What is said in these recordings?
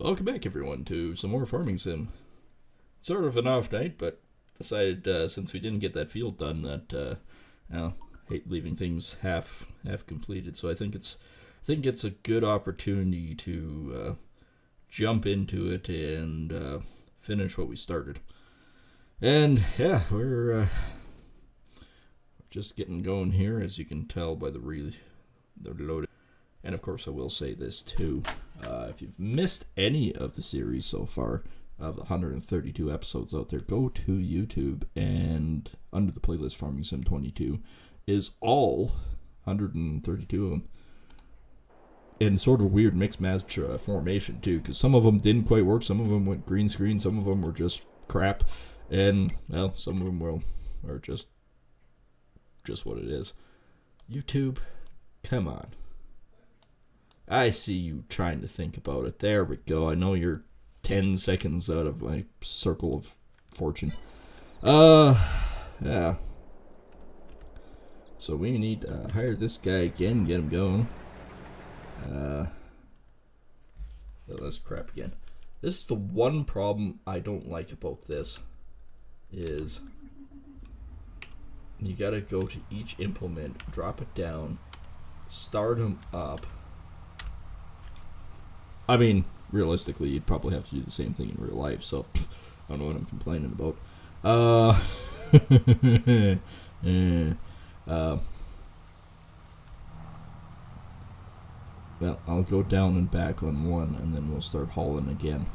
Welcome back, everyone, to some more Farming Sim. Sort of an off night, but decided since we didn't get that field done that hate leaving things half completed. So I think it's a good opportunity to jump into it and finish what we started. And yeah, we're just getting going here, as you can tell by the loaded. And of course, I will say this too. If you've missed any of the series so far, of the 132 episodes out there, go to YouTube, and under the playlist Farming Sim 22 is all 132 of them. In sort of weird mixed match formation too, because some of them didn't quite work, some of them went green screen, some of them were just crap, and well, some of them are just what it is. YouTube, come on. I see you trying to think about it. There we go. I know you're 10 seconds out of my circle of fortune. Yeah. So we need to hire this guy again, get him going. Oh, that's crap again. This is the one problem I don't like about this, is you gotta go to each implement, drop it down, start them up. I mean, realistically, you'd probably have to do the same thing in real life, so I don't know what I'm complaining about. Well, I'll go down and back on one, and then we'll start hauling again.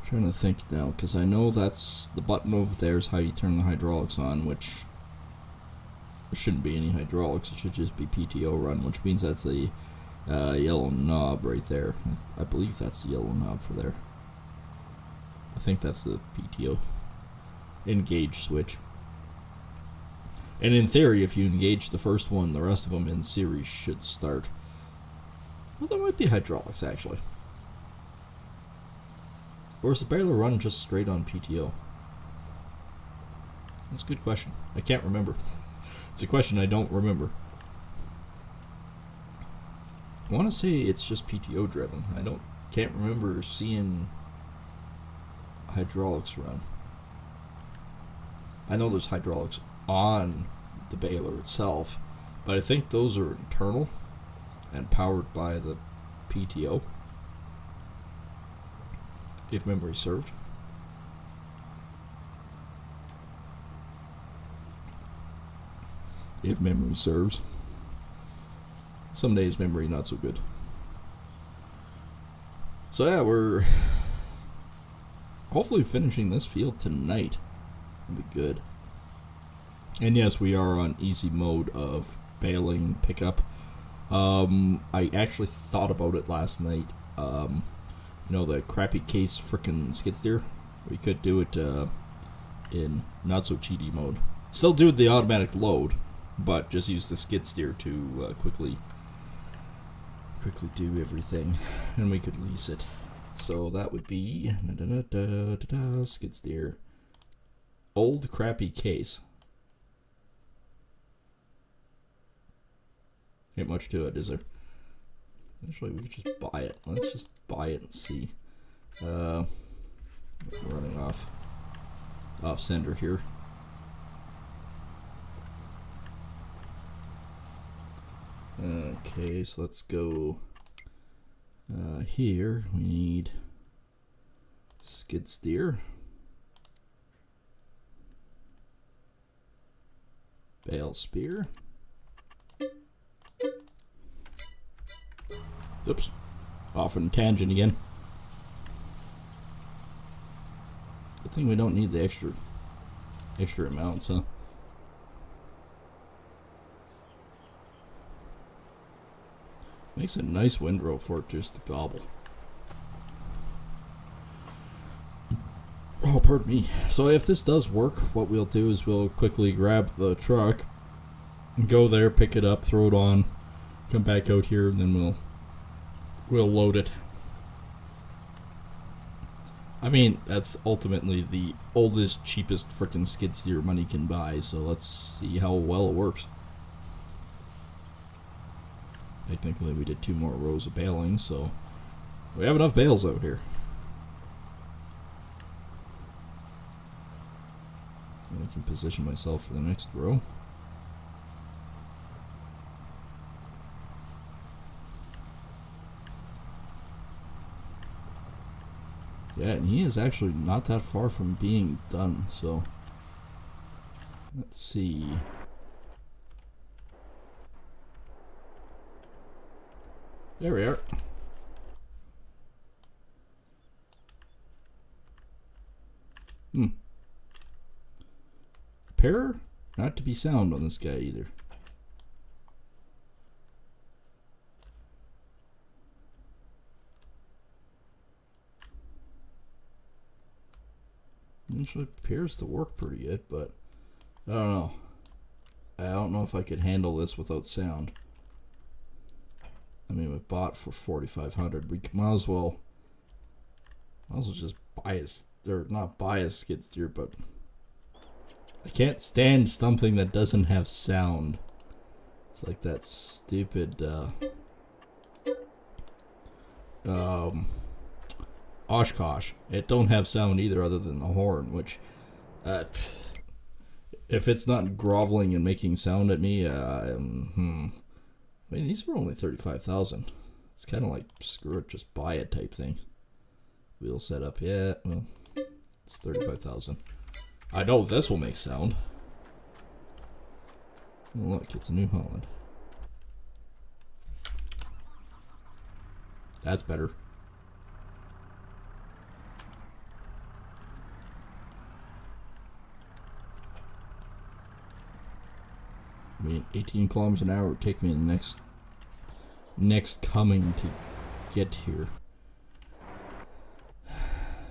Trying to think now, because I know that's the button over there is how you turn the hydraulics on, which there shouldn't be any hydraulics, it should just be PTO run, which means that's the yellow knob right there. I believe that's the yellow knob for there. I think that's the PTO engage switch. And in theory, if you engage the first one, the rest of them in series should start. Well, there might be hydraulics, actually. Or is the baler run just straight on PTO? That's a good question. I can't remember. It's a question I don't remember. I want to say it's just PTO driven. Can't remember seeing hydraulics run. I know there's hydraulics on the baler itself, but I think those are internal and powered by the PTO, if memory served. If memory serves. Some days memory not so good. So yeah, we're hopefully finishing this field tonight. That'd be good. And yes, we are on easy mode of baling pickup. I actually thought about it last night. The crappy case frickin' skid steer. We could do it in not so cheaty mode. Still do the automatic load, but just use the skid steer to quickly do everything, and we could lease it. So that would be skid steer, old crappy case. Ain't much to it, is there? Actually, we could just buy it. Let's just buy it and see. Running off center here. Okay, so let's go here. We need skid steer, bale spear. Oops, off on tangent again. Good thing we don't need the extra amounts, huh? Makes a nice windrow for it just to gobble. Oh, pardon me. So if this does work, what we'll do is we'll quickly grab the truck, go there, pick it up, throw it on, come back out here, and then we'll load it. I mean, that's ultimately the oldest, cheapest frickin' skid steer money can buy, so let's see how well it works. Technically, we did 2 more rows of baling, so we have enough bales out here. And I can position myself for the next row. Yeah, and he is actually not that far from being done, so let's see. There we are. Repair? Not to be sound on this guy either. Actually appears to work pretty good, but I don't know. I don't know if I could handle this without sound. I mean, we bought for 4,500. We might as well just buy a, or not buy a skid steer, but I can't stand something that doesn't have sound. It's like that stupid Oshkosh. It don't have sound either other than the horn, which if it's not groveling and making sound at me, I mean, these were only 35,000. It's kind of like, screw it, just buy it type thing. Wheel setup, yeah, well, it's 35,000. I know this will make sound. Oh, look, it's a New Holland. That's better. I mean, 18 kilometers an hour would take me in the next coming to get here.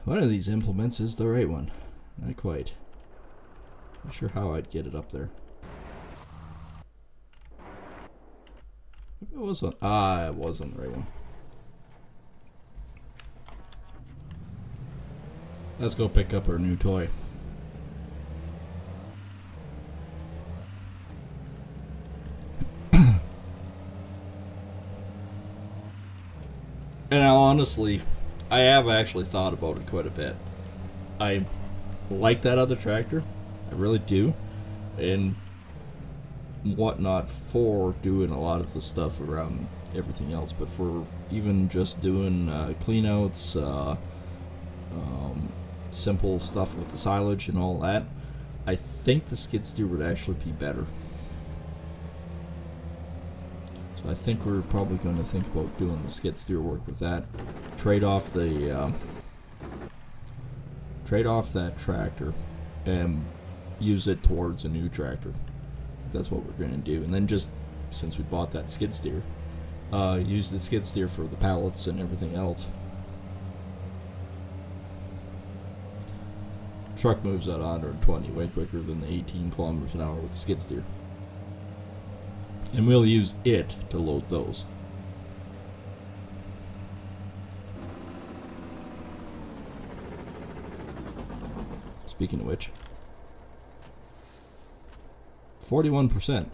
One of these implements is the right one. Not quite. Not sure how I'd get it up there. Maybe it was one. Ah, it wasn't the right one. Let's go pick up our new toy. And honestly, I have actually thought about it quite a bit. I like that other tractor. I really do. And whatnot for doing a lot of the stuff around everything else. But for even just doing cleanouts, simple stuff with the silage and all that, I think the skid steer would actually be better. So I think we're probably going to think about doing the skid steer work with that. Trade off that tractor and use it towards a new tractor. That's what we're going to do. And then just, since we bought that skid steer, use the skid steer for the pallets and everything else. Truck moves at 120 way quicker than the 18 kilometers an hour with the skid steer. And we'll use it to load those. Speaking of which, 41%.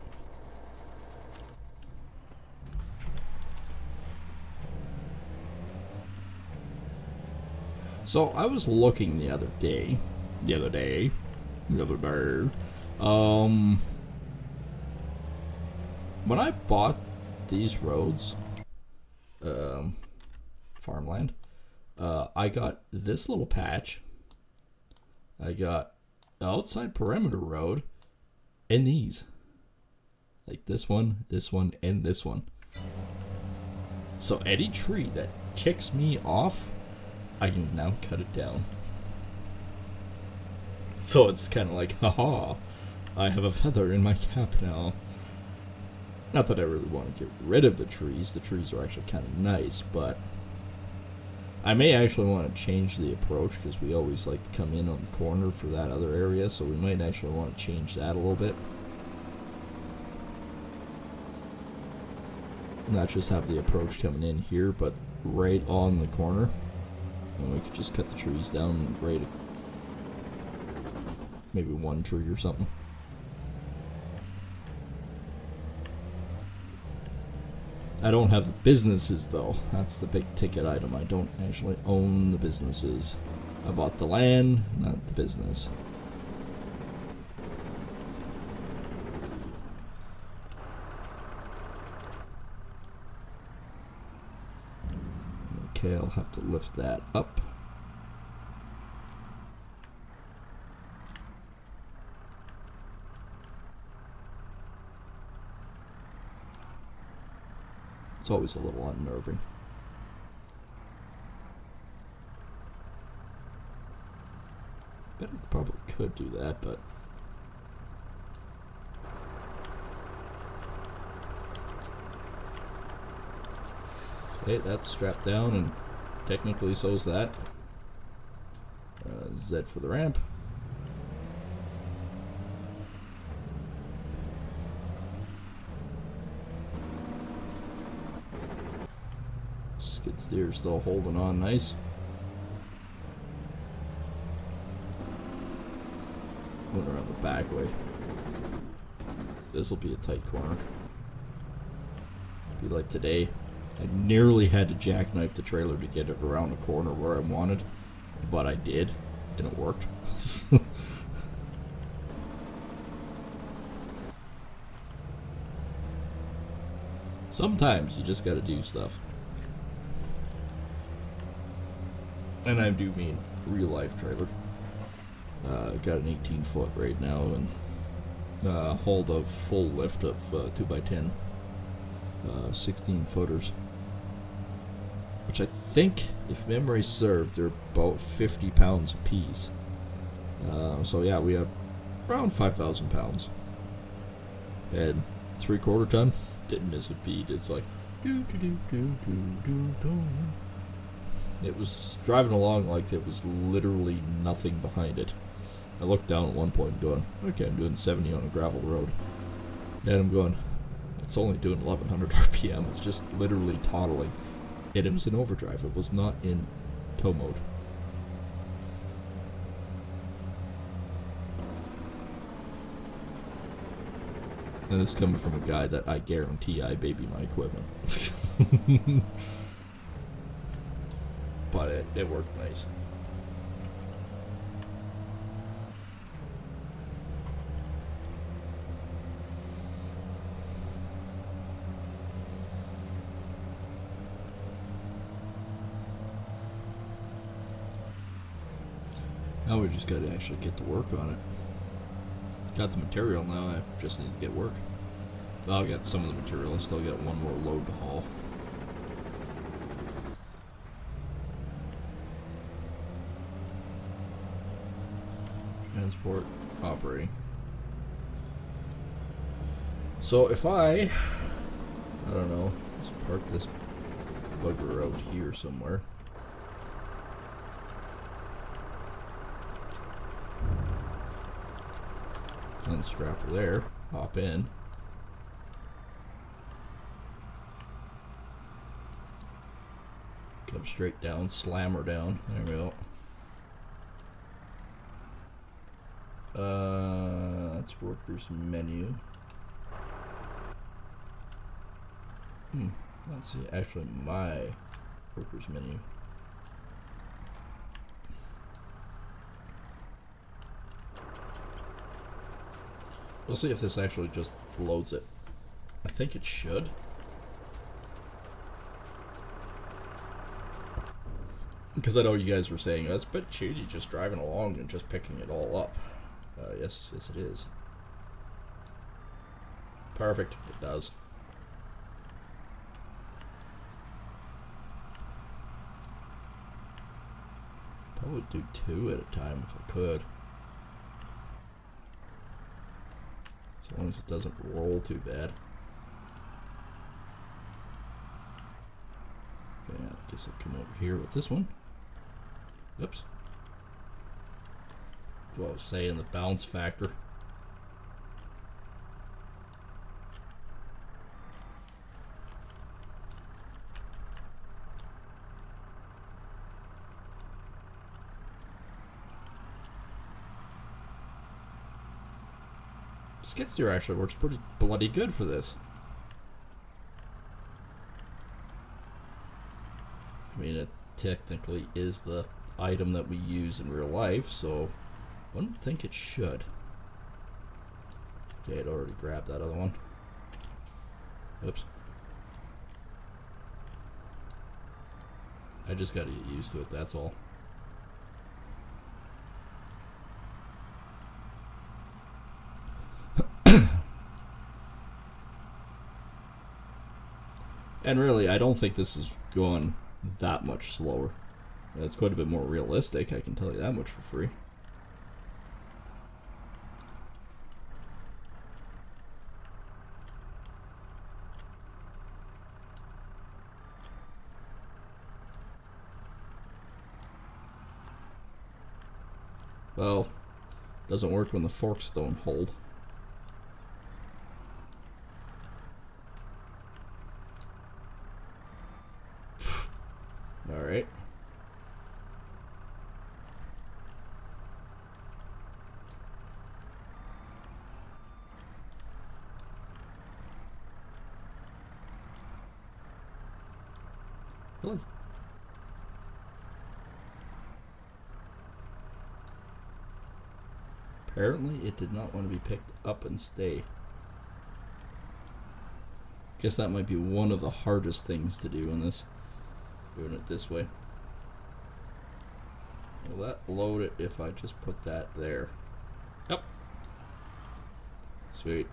So I was looking the other day, when I bought these roads, farmland, I got this little patch. I got outside perimeter road, and these. Like this one, and this one. So any tree that ticks me off, I can now cut it down. So it's kind of like, haha, I have a feather in my cap now. Not that I really want to get rid of the trees. The trees are actually kind of nice, but I may actually want to change the approach because we always like to come in on the corner for that other area, so we might actually want to change that a little bit. Not just have the approach coming in here, but right on the corner. And we could just cut the trees down right at maybe one tree or something. I don't have the businesses, though. That's the big ticket item. I don't actually own the businesses. I bought the land, not the business. Okay, I'll have to lift that up. It's always a little unnerving. Bet I probably could do that, but okay, that's strapped down, and technically so's that. Z for the ramp. Skid steer still holding on nice. Went around the back way. This will be a tight corner. Be like today. I nearly had to jackknife the trailer to get it around the corner where I wanted, but I did, and it worked. Sometimes you just gotta do stuff. And I do mean real life trailer. Got an 18-foot right now, and hauled a full lift of 2x10 16-footers, which I think, if memory served, they're about 50 pounds a piece. So yeah, we have around 5,000 pounds. And 3/4 ton, didn't miss a beat. It's like do do do do do do. It was driving along like it was literally nothing behind it. I looked down at one point going, okay, I'm doing 70 on a gravel road. And I'm going, it's only doing 1100 RPM. It's just literally toddling. And it was in overdrive. It was not in tow mode. And this is coming from a guy that I guarantee I baby my equipment. But it worked nice. Now we just got to actually get to work on it. Got the material now, I just need to get work. I'll get some of the material, I still got one more load to haul. Transport operating. So if I don't know, just park this bugger out here somewhere. Unstrap her there, hop in. Come straight down, slam her down. There we go. That's workers menu. Let's see, actually my workers menu. We'll see if this actually just loads it. I think it should. Because I know you guys were saying, that's a bit cheesy just driving along and just picking it all up. Yes it is. Perfect, it does. Probably do 2 at a time if I could. As long as it doesn't roll too bad. Okay, I guess I'll come over here with this one. Oops. That's what I was saying, the bounce factor. Skid steer actually works pretty bloody good for this. I mean, it technically is the item that we use in real life, so I wouldn't think it should. Okay, I'd already grabbed that other one. Oops. I just gotta get used to it, that's all. And really, I don't think this is going that much slower. It's quite a bit more realistic, I can tell you that much for free. Well, doesn't work when the forks don't hold. Alright. Really? Apparently it did not want to be picked up and stay. Guess that might be one of the hardest things to do in this. Doing it this way. Will that load it if I just put that there? Yep. Sweet.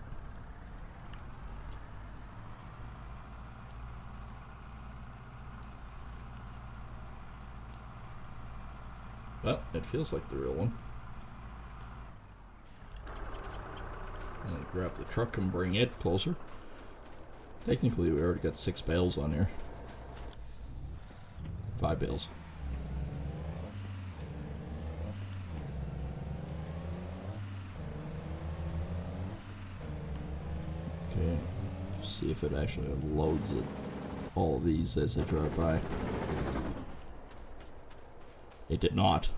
Well, it feels like the real one. I'll grab the truck and bring it closer. Technically, we already got 6 bales on here. 5 bales. Okay, see if it actually loads it. All these as I drive by. It did not.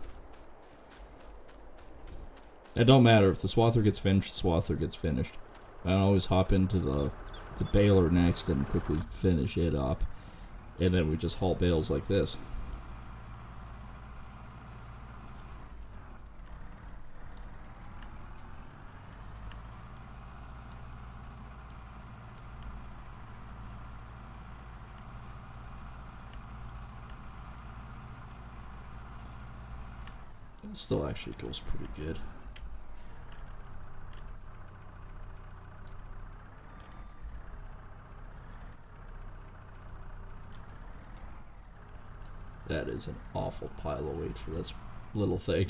It don't matter if the swather gets finished. The swather gets finished. I always hop into the baler next and quickly finish it up. And then we just haul bales like this. It still actually goes pretty good. That is an awful pile of weight for this little thing.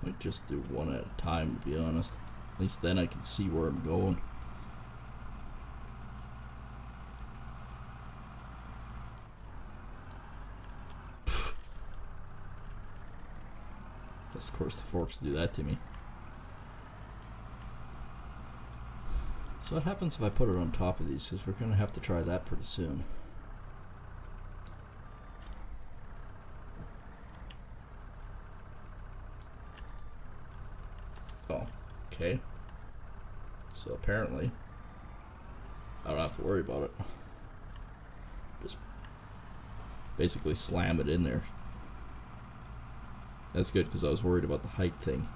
Might just do one at a time, to be honest. At least then I can see where I'm going. Of course the forks do that to me. So what happens if I put it on top of these? Because we're going to have to try that pretty soon. Oh, okay. So apparently I don't have to worry about it. Just basically slam it in there. That's good because I was worried about the height thing.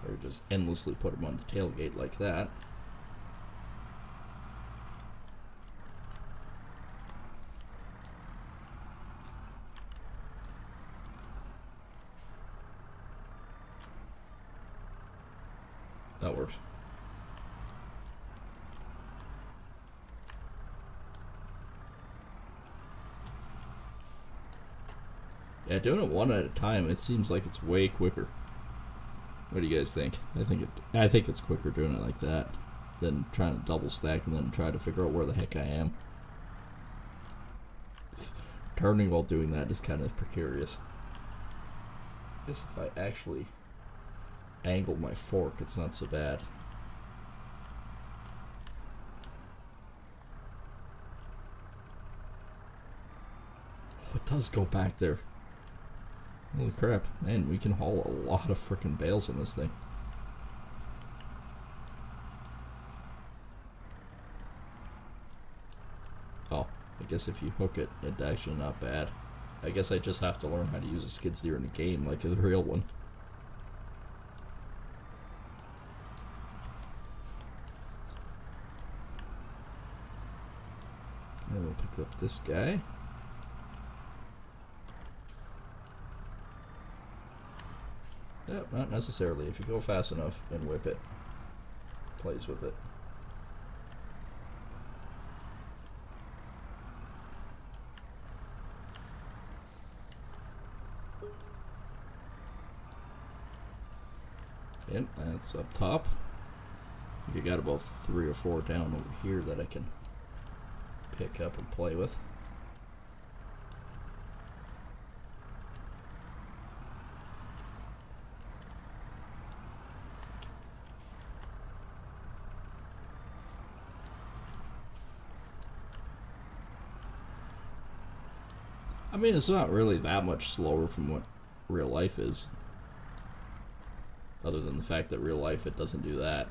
Or just endlessly put them on the tailgate like that. That works. Yeah, doing it one at a time, it seems like it's way quicker. What do you guys think? I think it's quicker doing it like that than trying to double stack and then try to figure out where the heck I am. Turning while doing that is kind of precarious. I guess if I actually angle my fork, it's not so bad. Oh, it does go back there. Holy crap. Man, we can haul a lot of freaking bales in this thing. Oh, I guess if you hook it, it's actually not bad. I guess I just have to learn how to use a skid steer in a game like a real one. And we'll pick up this guy. Yep, not necessarily. If you go fast enough and whip it, plays with it. Okay, that's up top. I think I got about 3 or 4 down over here that I can pick up and play with. I mean, it's not really that much slower from what real life is. Other than the fact that real life, it doesn't do that.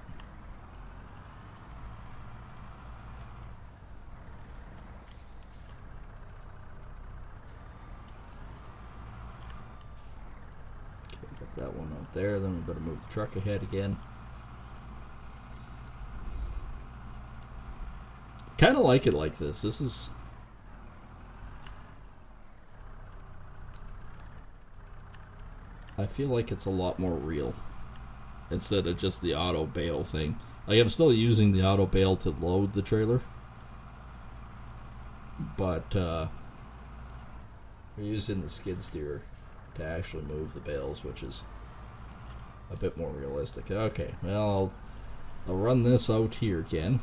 Okay, got that one out there. Then we better move the truck ahead again. Kind of like it like this. This is... I feel like it's a lot more real instead of just the auto bale thing. Like, I'm still using the auto bale to load the trailer, but we're using the skid steer to actually move the bales, which is a bit more realistic. Okay, well, I'll run this out here again.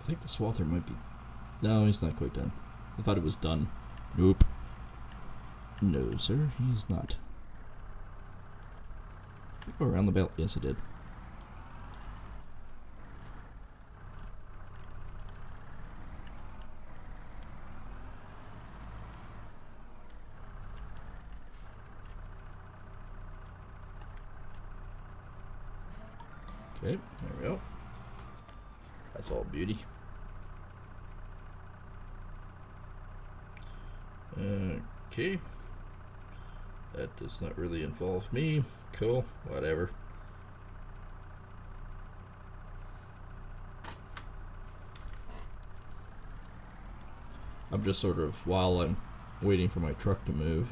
I think the swather might be... No, he's not quite done. I thought it was done. Nope. No, sir, he's not. Did I go around the belt? Yes, I did. Okay, there we go. That's all beauty. Okay. That does not really involve me. Cool, whatever. I'm just sort of, while I'm waiting for my truck to move,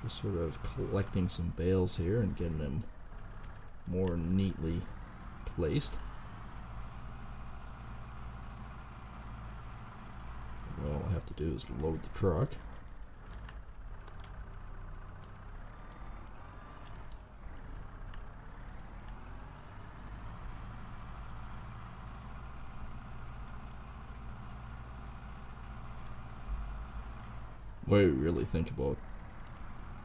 just sort of collecting some bales here and getting them more neatly placed. And all I have to do is load the truck. When you really think about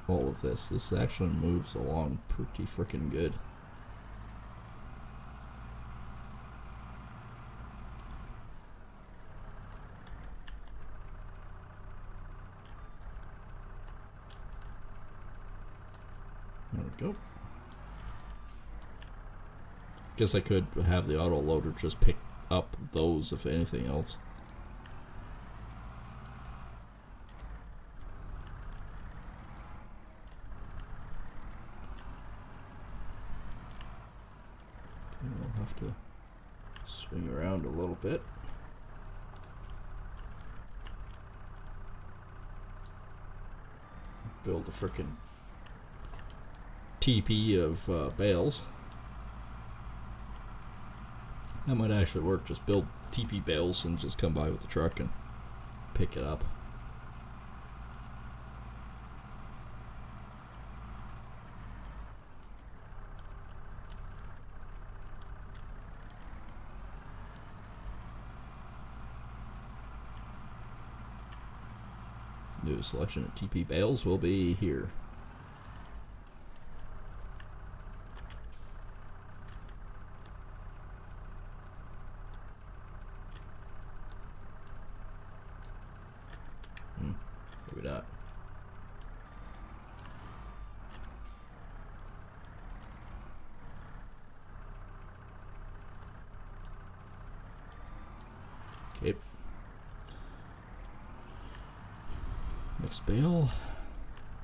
all of this, this actually moves along pretty freaking good. There we go. Guess I could have the auto loader just pick up those, if anything else. I'll have to swing around a little bit. Build a frickin' TP of bales. That might actually work. Just build TP bales and just come by with the truck and pick it up. New selection of TP bales will be here. Maybe not. Okay. Next bale.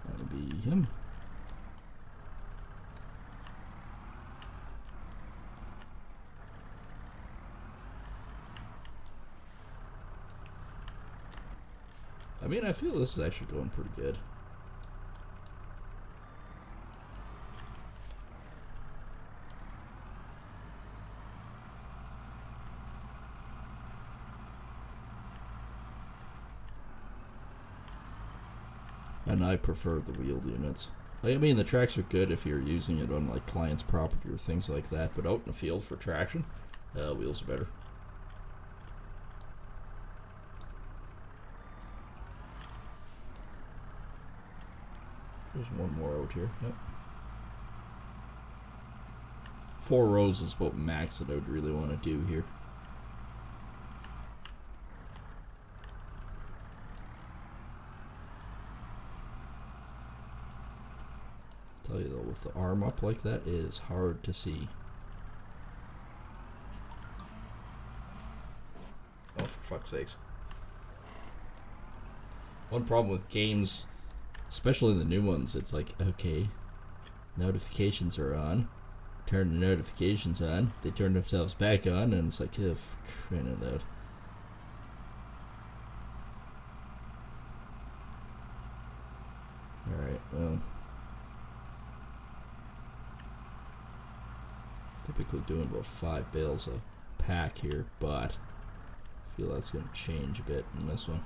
That'll be him. I mean, I feel this is actually going pretty good. And I prefer the wheeled units. I mean, the tracks are good if you're using it on like client's property or things like that, but out in the field for traction, wheels are better. There's one more out here. Yep. 4 rows is about max that I would really want to do here. Tell you though, with the arm up like that, it is hard to see. Oh, for fuck's sakes. One problem with games, especially the new ones, it's like, okay, notifications are on. Turn the notifications on. They turn themselves back on, and it's like, oh, crying out loud. Alright, well. Typically doing about 5 bales a pack here, but I feel that's going to change a bit in this one.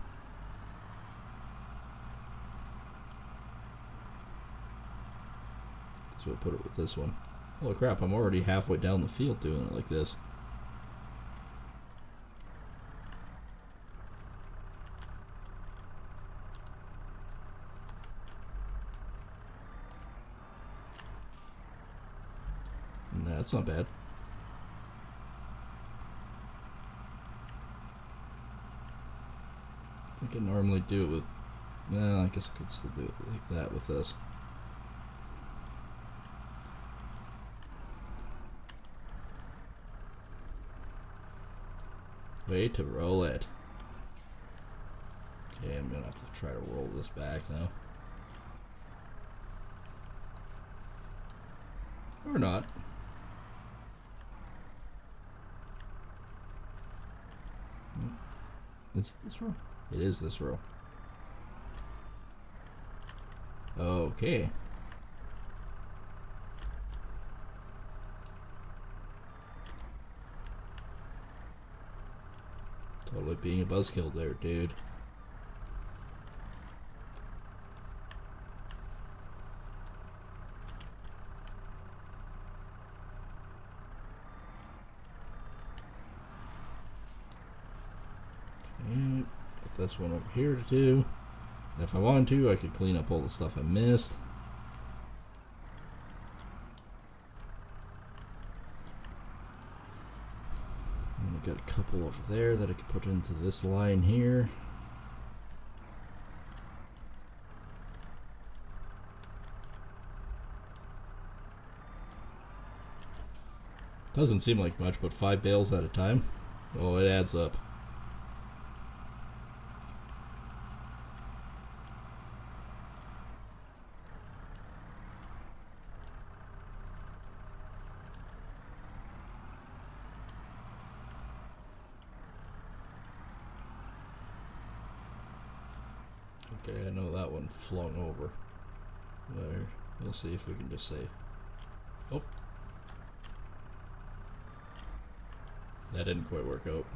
So we'll put it with this one. Holy crap, I'm already halfway down the field doing it like this. Nah, that's not bad. I can normally do it with... Well, I guess I could still do it like that with this. Way to roll it. Okay, I'm gonna have to try to roll this back now. Or not. Is it this row? It is this row. Okay. Totally being a buzzkill there, dude. Okay, got this one over here to do. And if I wanted to, I could clean up all the stuff I missed. And I got a couple over there that I could put into this line here. Doesn't seem like much, but 5 bales at a time. Oh, it adds up. Okay, I know that one flung over. There. We'll see if we can just say... Oh. That didn't quite work out.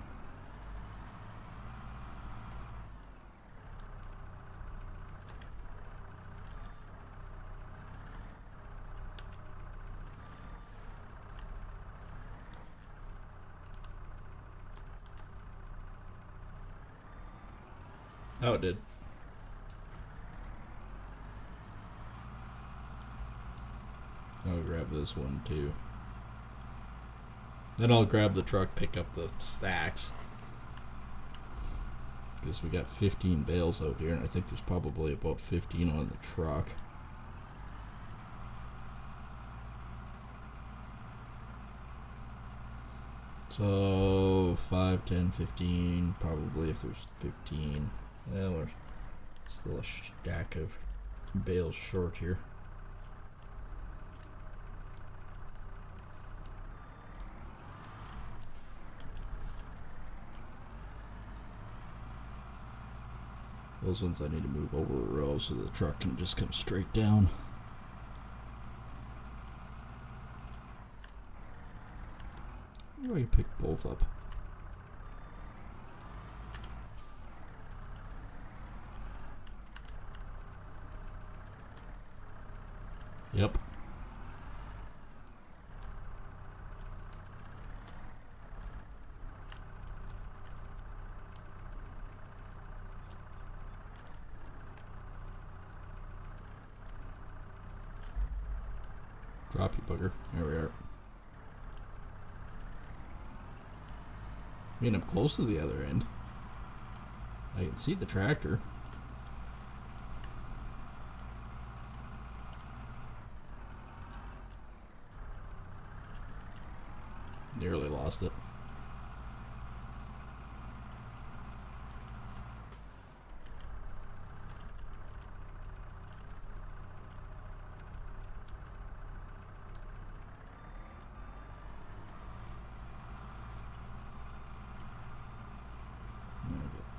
Oh, it did. this one too. Then I'll grab the truck, pick up the stacks. Because we got 15 bales out here, and I think there's probably about 15 on the truck. So 5, 10, 15, probably if there's 15. Well, we're still a stack of bales short here. Those ones I need to move over a row so the truck can just come straight down. Maybe I can pick both up. Yep. Drop you, bugger. There we are. I mean, I'm close to the other end. I can see the tractor. Nearly lost it.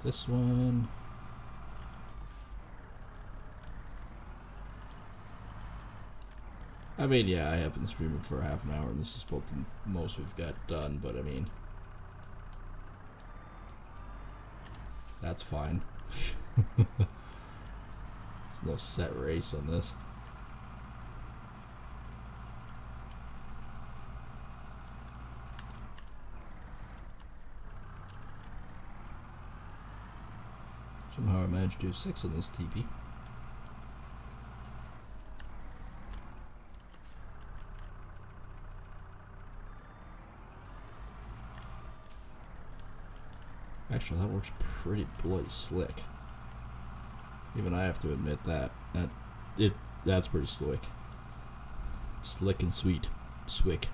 This one. I mean, yeah, I have been streaming for half an hour, and this is about the most we've got done, but I mean, that's fine. There's no set race on this. Somehow I managed to do 6 on this TP. Actually, that works pretty bloody slick. Even I have to admit that. That's pretty slick. Slick and sweet. Swick.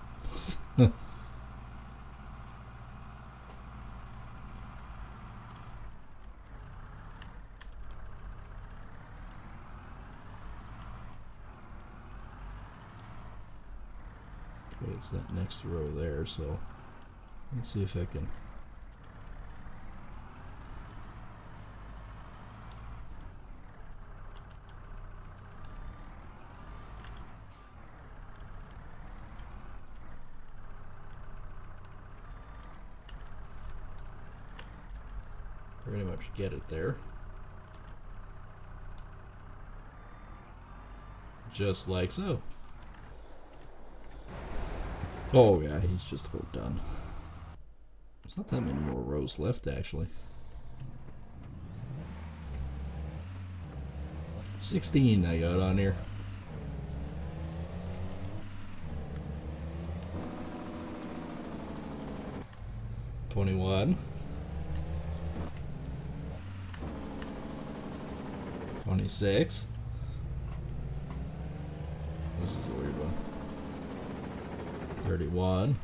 It's that next row there, so let's see if I can. Pretty much get it there. Just like so. Oh yeah, he's just about done. There's not that many more rows left, actually. 16 I got on here. $21. 26. This is a weird one. 31.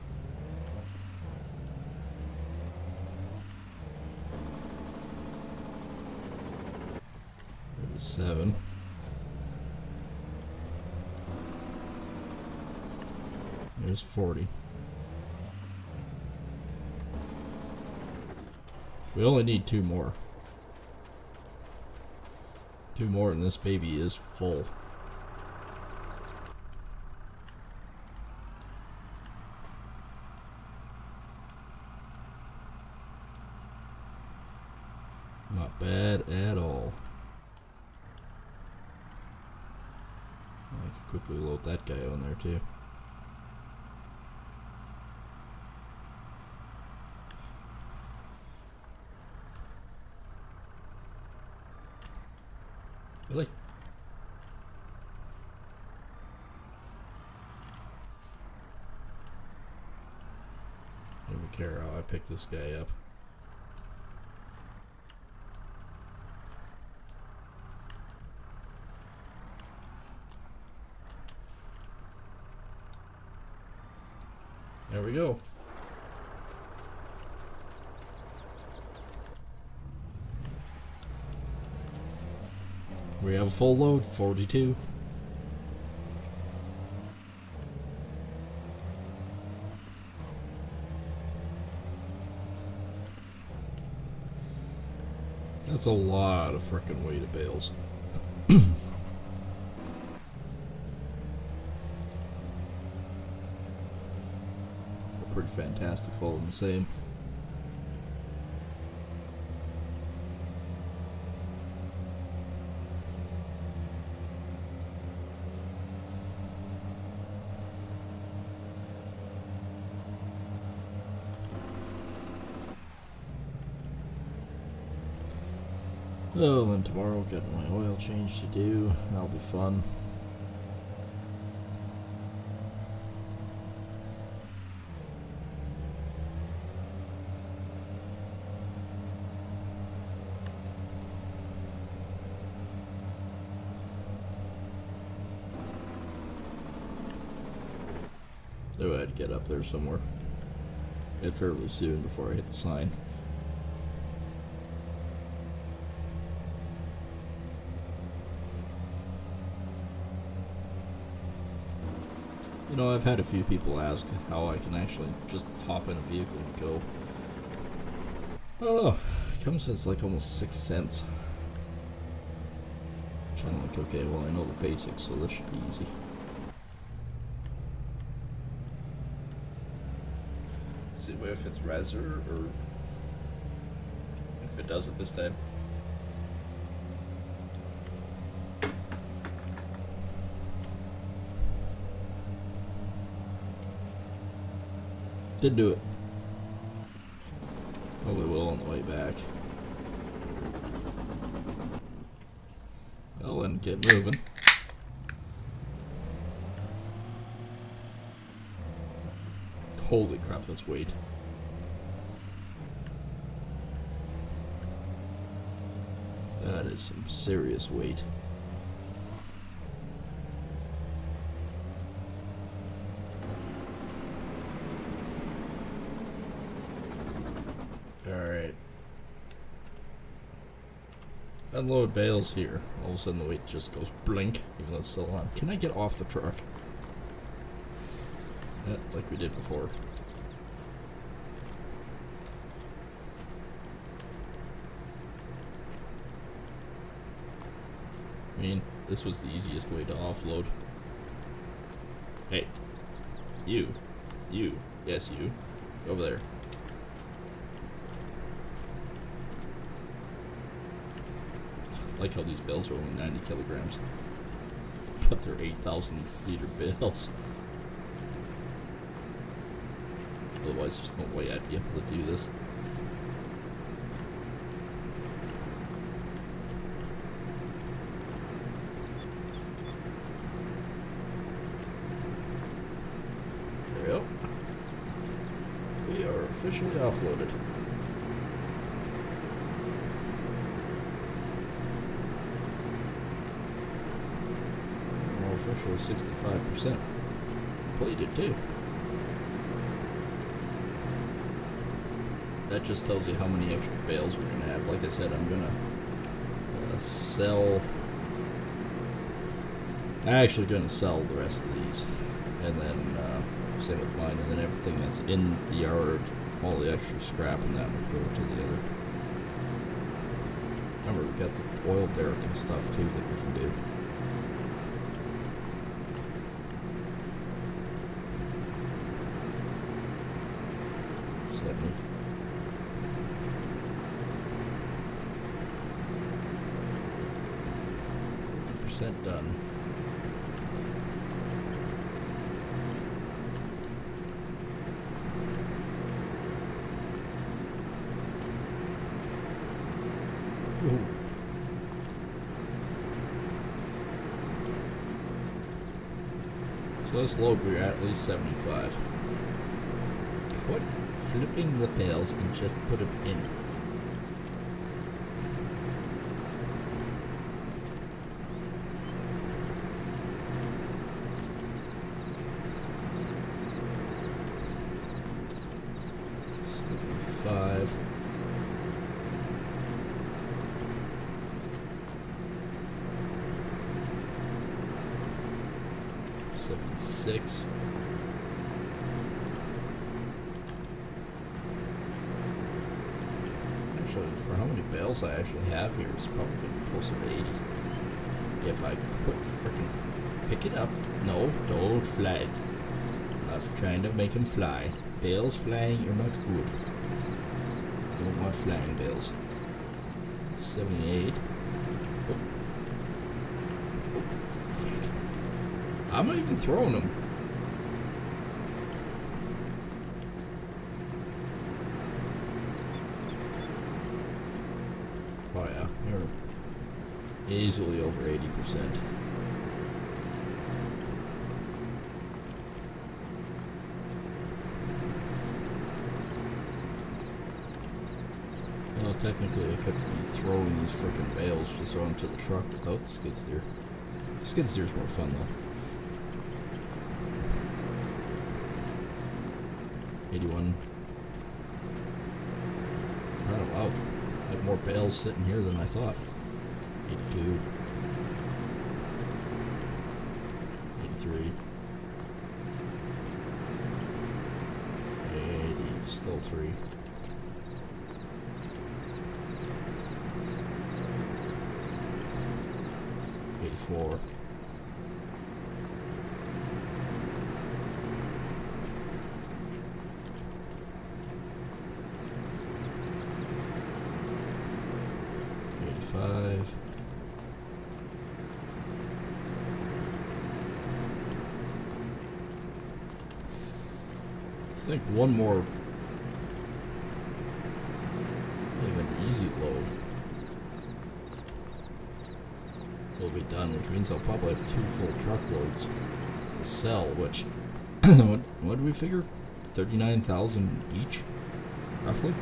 37. There's 40. We only need 2 more. 2 more and this baby is full. Not bad at all. I could quickly load that guy on there too. Really? care how I pick this guy up. There we go. We have a full load, 42. That's a lot of frickin' weight of bales. Pretty fantastic, all in the same. Oh, and tomorrow got my oil change to do. That'll be fun. So I had to get up there somewhere. And fairly soon before I hit the sign. You know, I've had a few people ask how I can actually just hop in a vehicle and go. I don't know. It comes as like almost 6 cents. Kind of like, okay, well, I know the basics, so this should be easy. Let's see if it's Razor or if it does it this time. Didn't do it. Probably will on the way back. Well, then get moving. Holy crap, that's weight. That is some serious weight. Alright. Unload bales here. All of a sudden the weight just goes blink, even though it's still on. Can I get off the truck? Yeah, like we did before. I mean, this was the easiest way to offload. Hey. You. Yes, you. Over there. I like how these bales are only 90 kilograms. But they're 8,000 liter bales. Otherwise, there's no way I'd be able to do this. There we go. We are officially offloaded. Officially 65% completed too. That just tells you how many extra bales we're gonna have. Like I said, I'm gonna sell. I'm actually gonna sell the rest of these, and then same with mine, and then everything that's in the yard, all the extra scrap, and that will go to the other. Remember, we got the oil derrick and stuff too that we can do. Done. Ooh. So this load we're at least 75. Quite flipping the bales and just put them in. Five. Six. Actually, for how many bales I actually have here, it's probably going to be closer to 80. If I quit freaking pick it up. No, don't fly. I'm trying to make him fly. Bales flying are not good. Don't want flying bales. 78. Oh. Oh, fuck. I'm not even throwing them. Oh yeah, you're easily over 80%. Well, technically I could be throwing these freaking bales just onto the truck without the skid steer. Skid steer's more fun though. 81. Oh wow. I have more bales sitting here than I thought. 82. 83. 80. Still 3. 84. 85. I think one more, maybe an easy load, will be done, which means I'll probably have 2 full truckloads to sell, which, what do we figure? 39,000 each, roughly?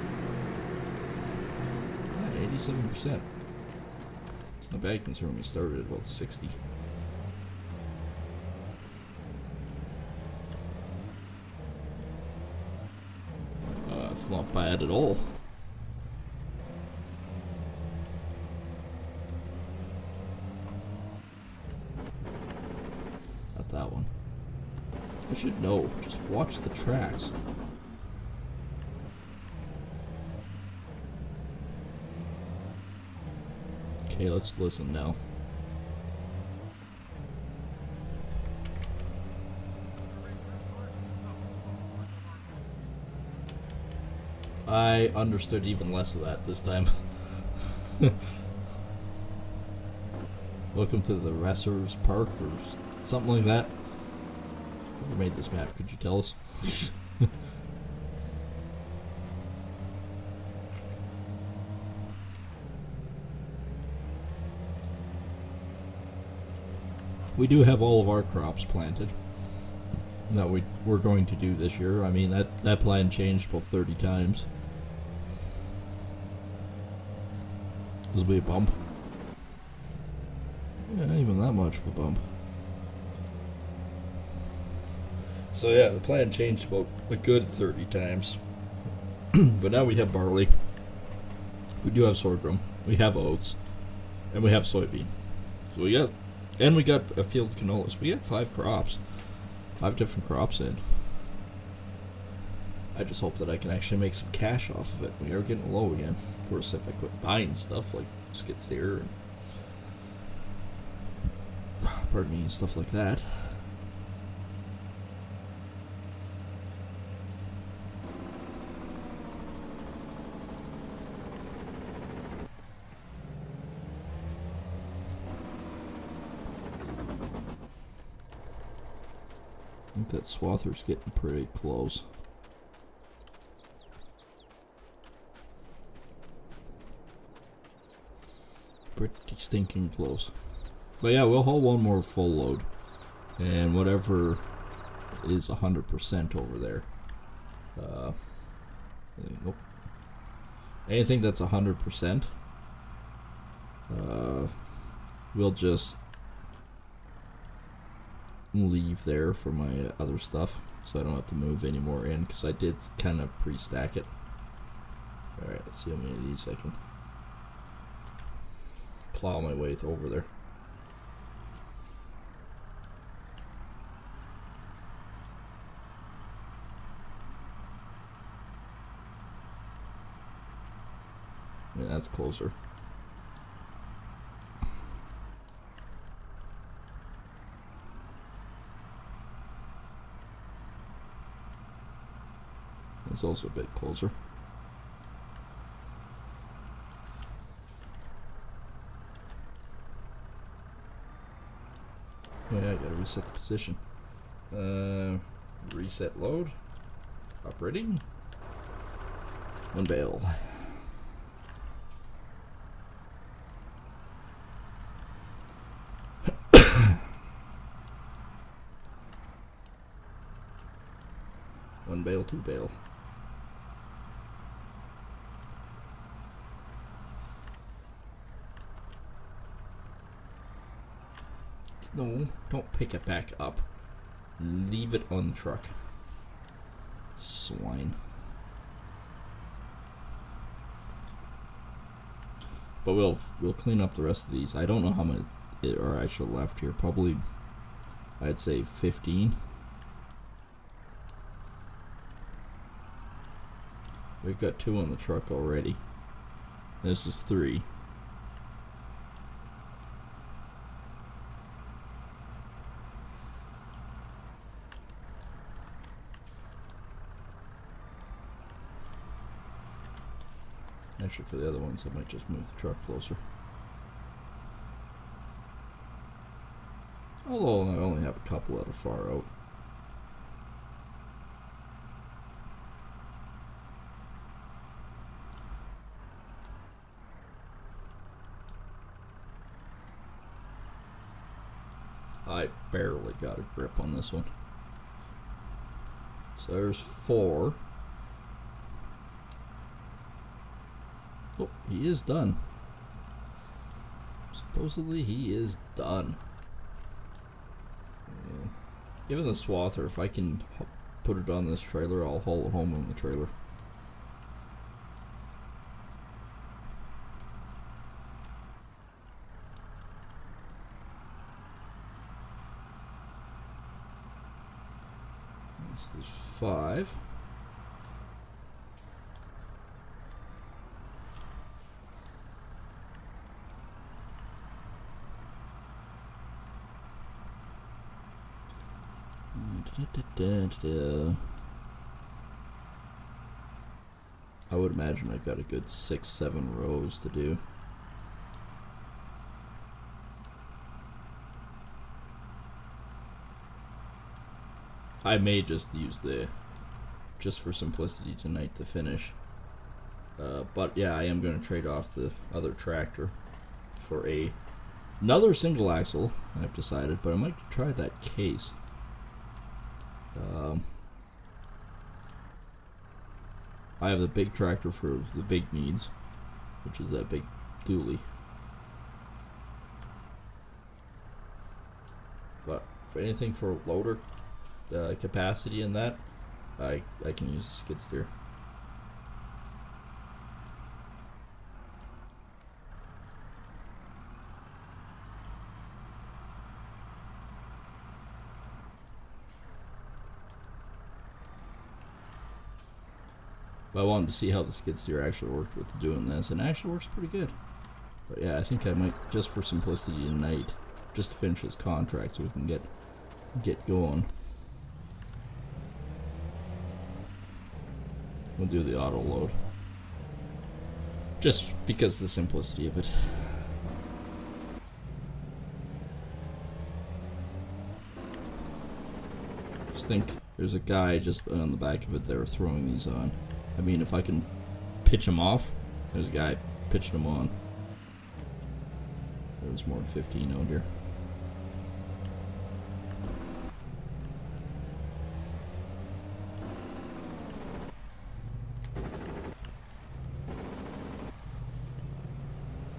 87%. It's not bad considering we started at about 60. It's not bad at all. Not that one. I should know. Just watch the tracks. Okay, let's listen now. I understood even less of that this time. Welcome to the Racers Park or something like that. Whoever made this map, could you tell us? We do have all of our crops planted that we're going to do this year. I mean, that plan changed about 30 times. This will be a bump. Yeah, not even that much of a bump. So yeah, the plan changed about a good 30 times. But now we have barley. We do have sorghum. We have oats. And we have soybean. So we got... And we got a field of canolas. We got 5 crops. 5 different crops in. I just hope that I can actually make some cash off of it. We are getting low again. Of course, if I quit buying stuff like skid steer and pardon me, stuff like that. I think that swather's getting pretty close. Pretty stinking close. But yeah, we'll haul one more full load. And whatever is 100% over there. Nope. Anything that's 100%, we'll just leave there for my other stuff, so I don't have to move any more in, because I did kind of pre-stack it. Alright, let's see how many of these I can plow my way over there. Yeah, that's closer. It's also a bit closer. Oh yeah, I gotta reset the position. Reset load. Operating. One bale. One bale, two bale. No, don't pick it back up. Leave it on the truck. Swine. But we'll clean up the rest of these. I don't know how many are actually left here. Probably, I'd say 15. We've got 2 on the truck already. This is 3. Actually, for the other ones, I might just move the truck closer. Although I only have a couple that are far out. I barely got a grip on this one. So there's 4. Oh, he is done. Supposedly he is done. Yeah. Given the swather, if I can put it on this trailer, I'll haul it home on the trailer. This is 5. I would imagine I've got a good 6-7 rows to do. I may just use just for simplicity tonight to finish. But yeah, I am going to trade off the other tractor for another single axle, I've decided, but I might try that case. I have the big tractor for the big needs, which is that big dually. But for anything for loader capacity in that, I can use the skid steer. But I wanted to see how the skid steer actually worked with doing this, and it actually works pretty good. But yeah, I think I might, just for simplicity tonight, just to finish this contract so we can get going. We'll do the auto load. Just because of the simplicity of it. Just think, there's a guy just on the back of it there throwing these on. I mean, if I can pitch him off, there's a guy pitching him on. There's more than 15 out here.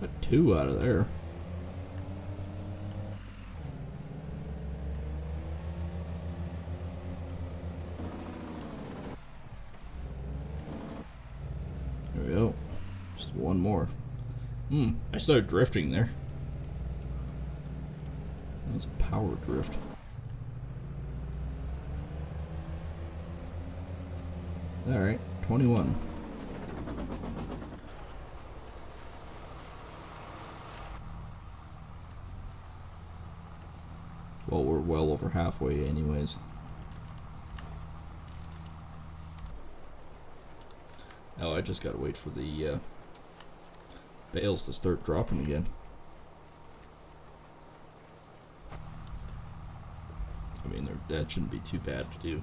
Got 2 out of there. There we go. Just 1 more. I started drifting there. That was a power drift. Alright, 21. Well, we're well over halfway anyways. Oh, I just gotta wait for the bales to start dropping again. I mean, that shouldn't be too bad to do.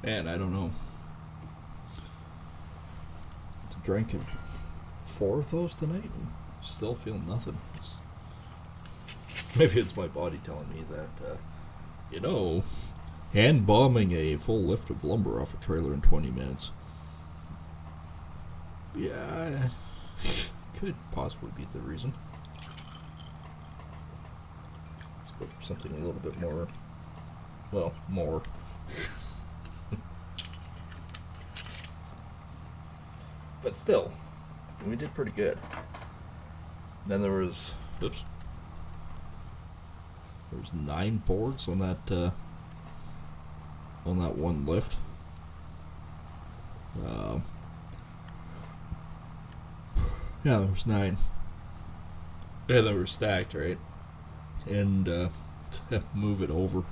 Man, I don't know. To drink 4 of those tonight and still feel nothing. Maybe it's my body telling me that, hand bombing a full lift of lumber off a trailer in 20 minutes. Yeah, could possibly be the reason. Let's go for something a little bit more, well, more. But still, we did pretty good. Then there was, there was 9 boards on that one lift. Yeah, there was 9. Yeah, they were stacked, right? And to move it over,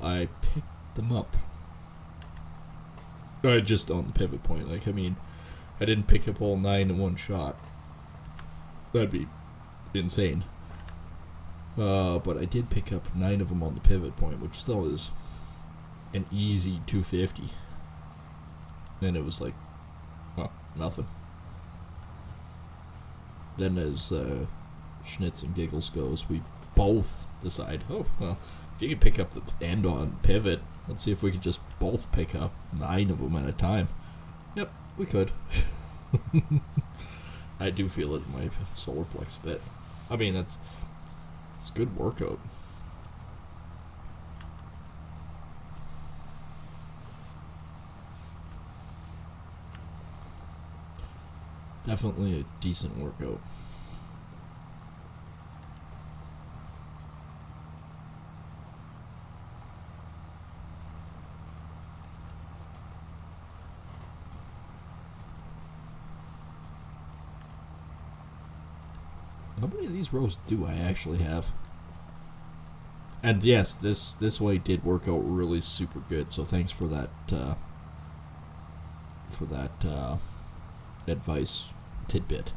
I picked them up. I just on the pivot point. Like, I mean, I didn't pick up all 9 in one shot. That'd be insane. But I did pick up 9 of them on the pivot point, which still is an easy 250. And it was like, well, nothing. Then as Schnitz and Giggles goes, we both decide, oh, well, if you can pick up the end on pivot, let's see if we can just both pick up 9 of them at a time. Yep, we could. I do feel it in my solar plex a bit. I mean, it's a good workout. Definitely a decent workout. How many of these rows do I actually have? And yes, this way did work out really super good. So thanks for that advice tidbit.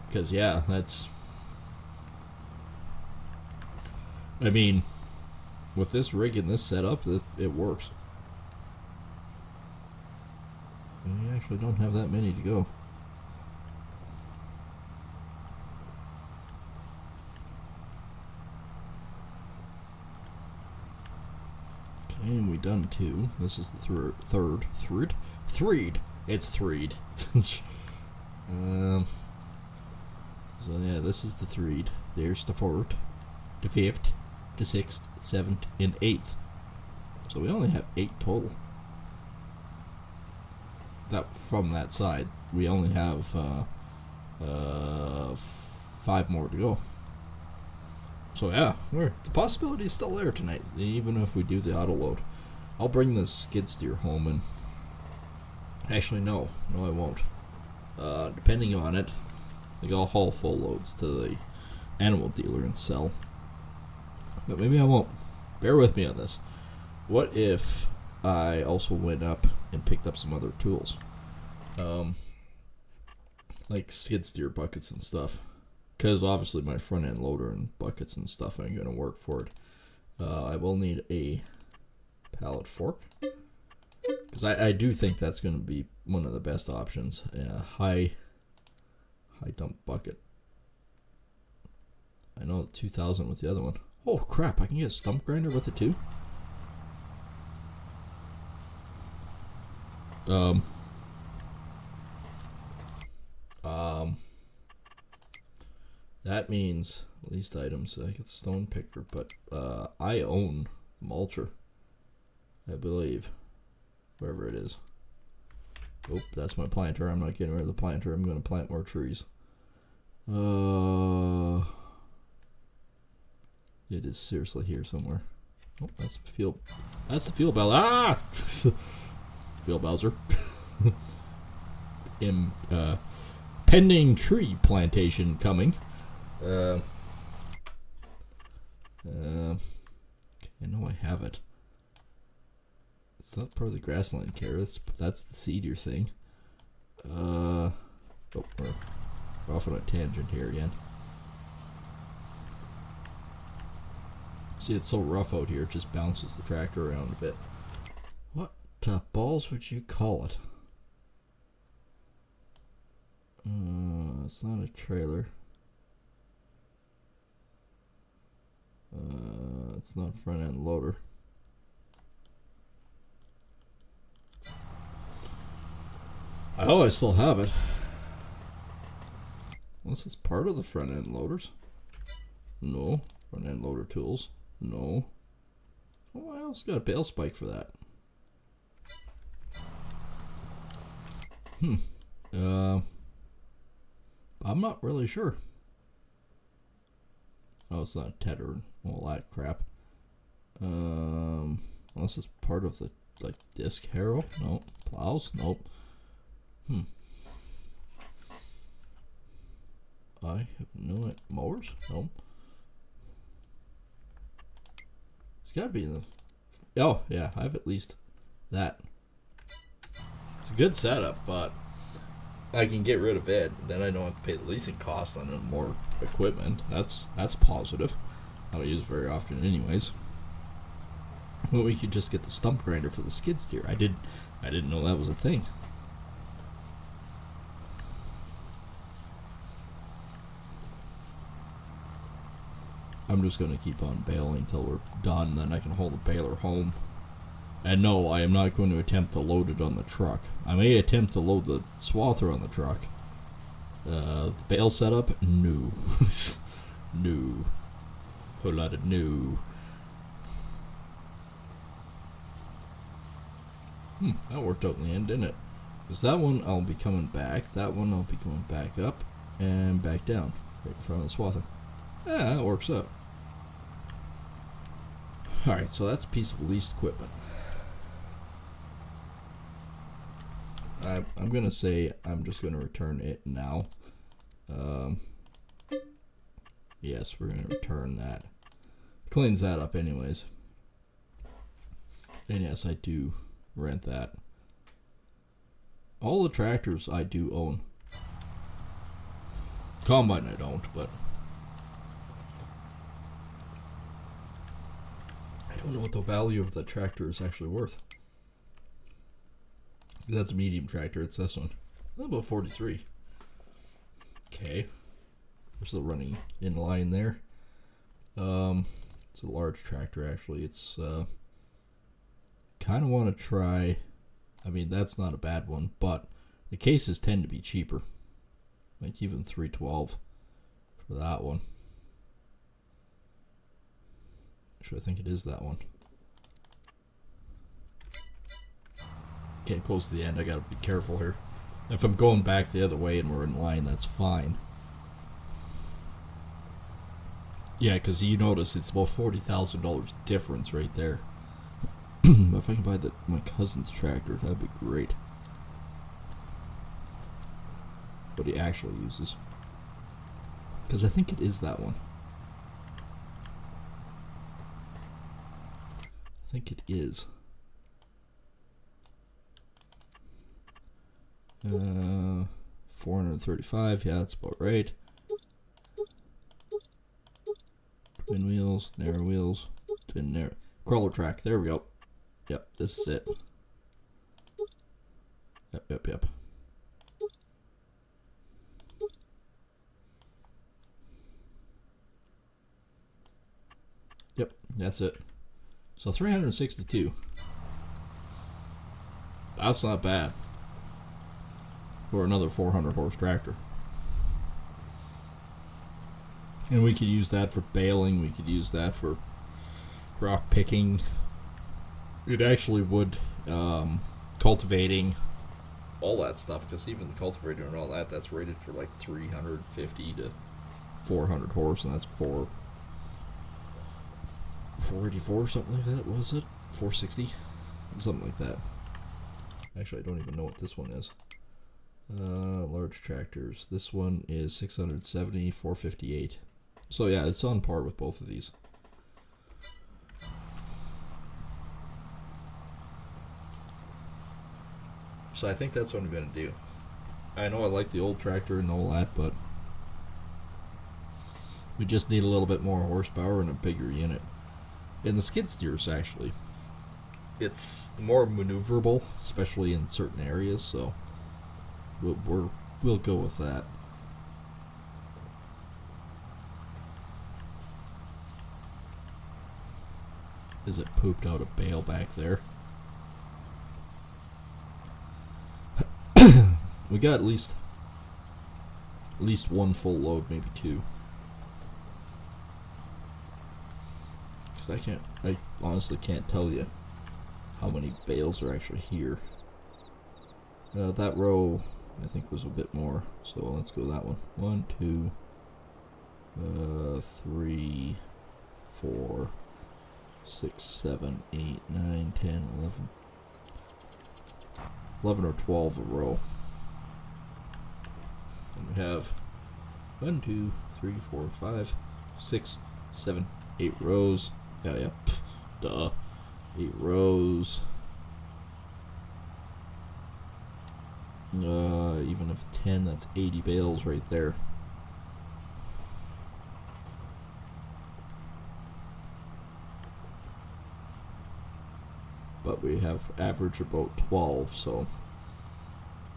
Because yeah, that's. I mean, with this rig and this setup, it works. We actually don't have that many to go. And we done 2. This is the third. It's threed. So yeah, this is the threed. There's the 4th, the 5th, the 6th, 7th, and 8th. So we only have 8 total. That from that side, we only have 5 more to go. So yeah, the possibility is still there tonight, even if we do the auto load. I'll bring the skid steer home and... Actually, no, I won't. Depending on it, like I'll haul full loads to the animal dealer and sell. But maybe I won't. bear with me on this. What if I also went up and picked up some other tools? Like skid steer buckets and stuff. Because obviously my front end loader and buckets and stuff ain't going to work for it. I will need a pallet fork. Because I do think that's going to be one of the best options. High dump bucket. I know 2000 with the other one. Oh crap, I can get a stump grinder with it too? That means least items. I get the stone picker, but I own mulcher, I believe, wherever it is. Oh, that's my planter. I'm not getting rid of the planter. I'm going to plant more trees. It is seriously here somewhere. Oh, that's the field. That's the field bell. Ah, field Bowser. Pending tree plantation coming. Okay, I know I have it. It's not part of the grassland care. That's the cedar thing. Oh, we're off on a tangent here again. See, it's so rough out here, it just bounces the tractor around a bit. What balls would you call it? It's not a trailer. It's not front end loader. I know I still have it. Unless it's part of the front end loaders. No. Front end loader tools. No. Oh, I also got a bale spike for that. I'm not really sure. Oh, it's not a tether and all that crap. Unless it's part of the disc harrow. No. Plows. Nope. I have no idea. Mowers? No. It's gotta be in the... Oh, yeah, I have at least that. It's a good setup, but I can get rid of it. Then I don't have to pay the leasing costs on more equipment. That's positive. I don't use it very often anyways. Well, we could just get the stump grinder for the skid steer. I didn't know that was a thing. I'm just going to keep on baling until we're done, then I can haul the baler home. And no, I am not going to attempt to load it on the truck. I may attempt to load the swather on the truck. The bale setup? No. No. Whole lot of no. That worked out in the end, didn't it? Because that one I'll be coming back, that one I'll be going back up, and back down, right in front of the swather. Yeah, that works out. Alright, so that's a piece of leased equipment. I'm going to say I'm just going to return it now. Yes, we're going to return that. Cleans that up anyways. And yes, I do rent that. All the tractors I do own. Combine I don't, but I don't know what the value of the tractor is actually worth. That's a medium tractor. It's this one. About 43. Okay. We're still running in line there. It's a large tractor actually. It's kind of want to try. I mean, that's not a bad one, but the cases tend to be cheaper. Like even 312 for that one. Actually, I think it is that one. Getting close to the end, I gotta be careful here. If I'm going back the other way and we're in line, that's fine. Yeah, because you notice it's about $40,000 difference right there. If I can buy my cousin's tractor, that'd be great. What he actually uses. Because I think it is that one. I think it is. 435, yeah, that's about right. Twin wheels, narrow wheels, twin narrow. Crawler track, there we go. Yep, this is it. Yep. Yep, that's it. So 362. That's not bad for another 400 horse tractor. And we could use that for baling, we could use that for rock picking. It actually would, cultivating, all that stuff, because even the cultivator and all that, that's rated for like 350 to 400 horse, and that's 484, something like that, was it? 460? Something like that. Actually, I don't even know what this one is. Large tractors. This one is 670, 458. So yeah, it's on par with both of these. So I think that's what I'm going to do. I know I like the old tractor and all that, but we just need a little bit more horsepower and a bigger unit. And the skid steers, actually, it's more maneuverable, especially in certain areas, so we'll go with that. Is it pooped out a bale back there? We got at least one full load, maybe two. Cause I honestly can't tell you how many bales are actually here. That row, I think, was a bit more, so let's go that one. 1, 2, 3, 4, 6, 7, 8, 9, 10, 11 or 12 a row. And we have 1, 2, 3, 4, 5, 6, 7, 8 rows. Yeah, pff, duh. 8 rows. Even if 10, that's 80 bales right there. But we have average about 12, so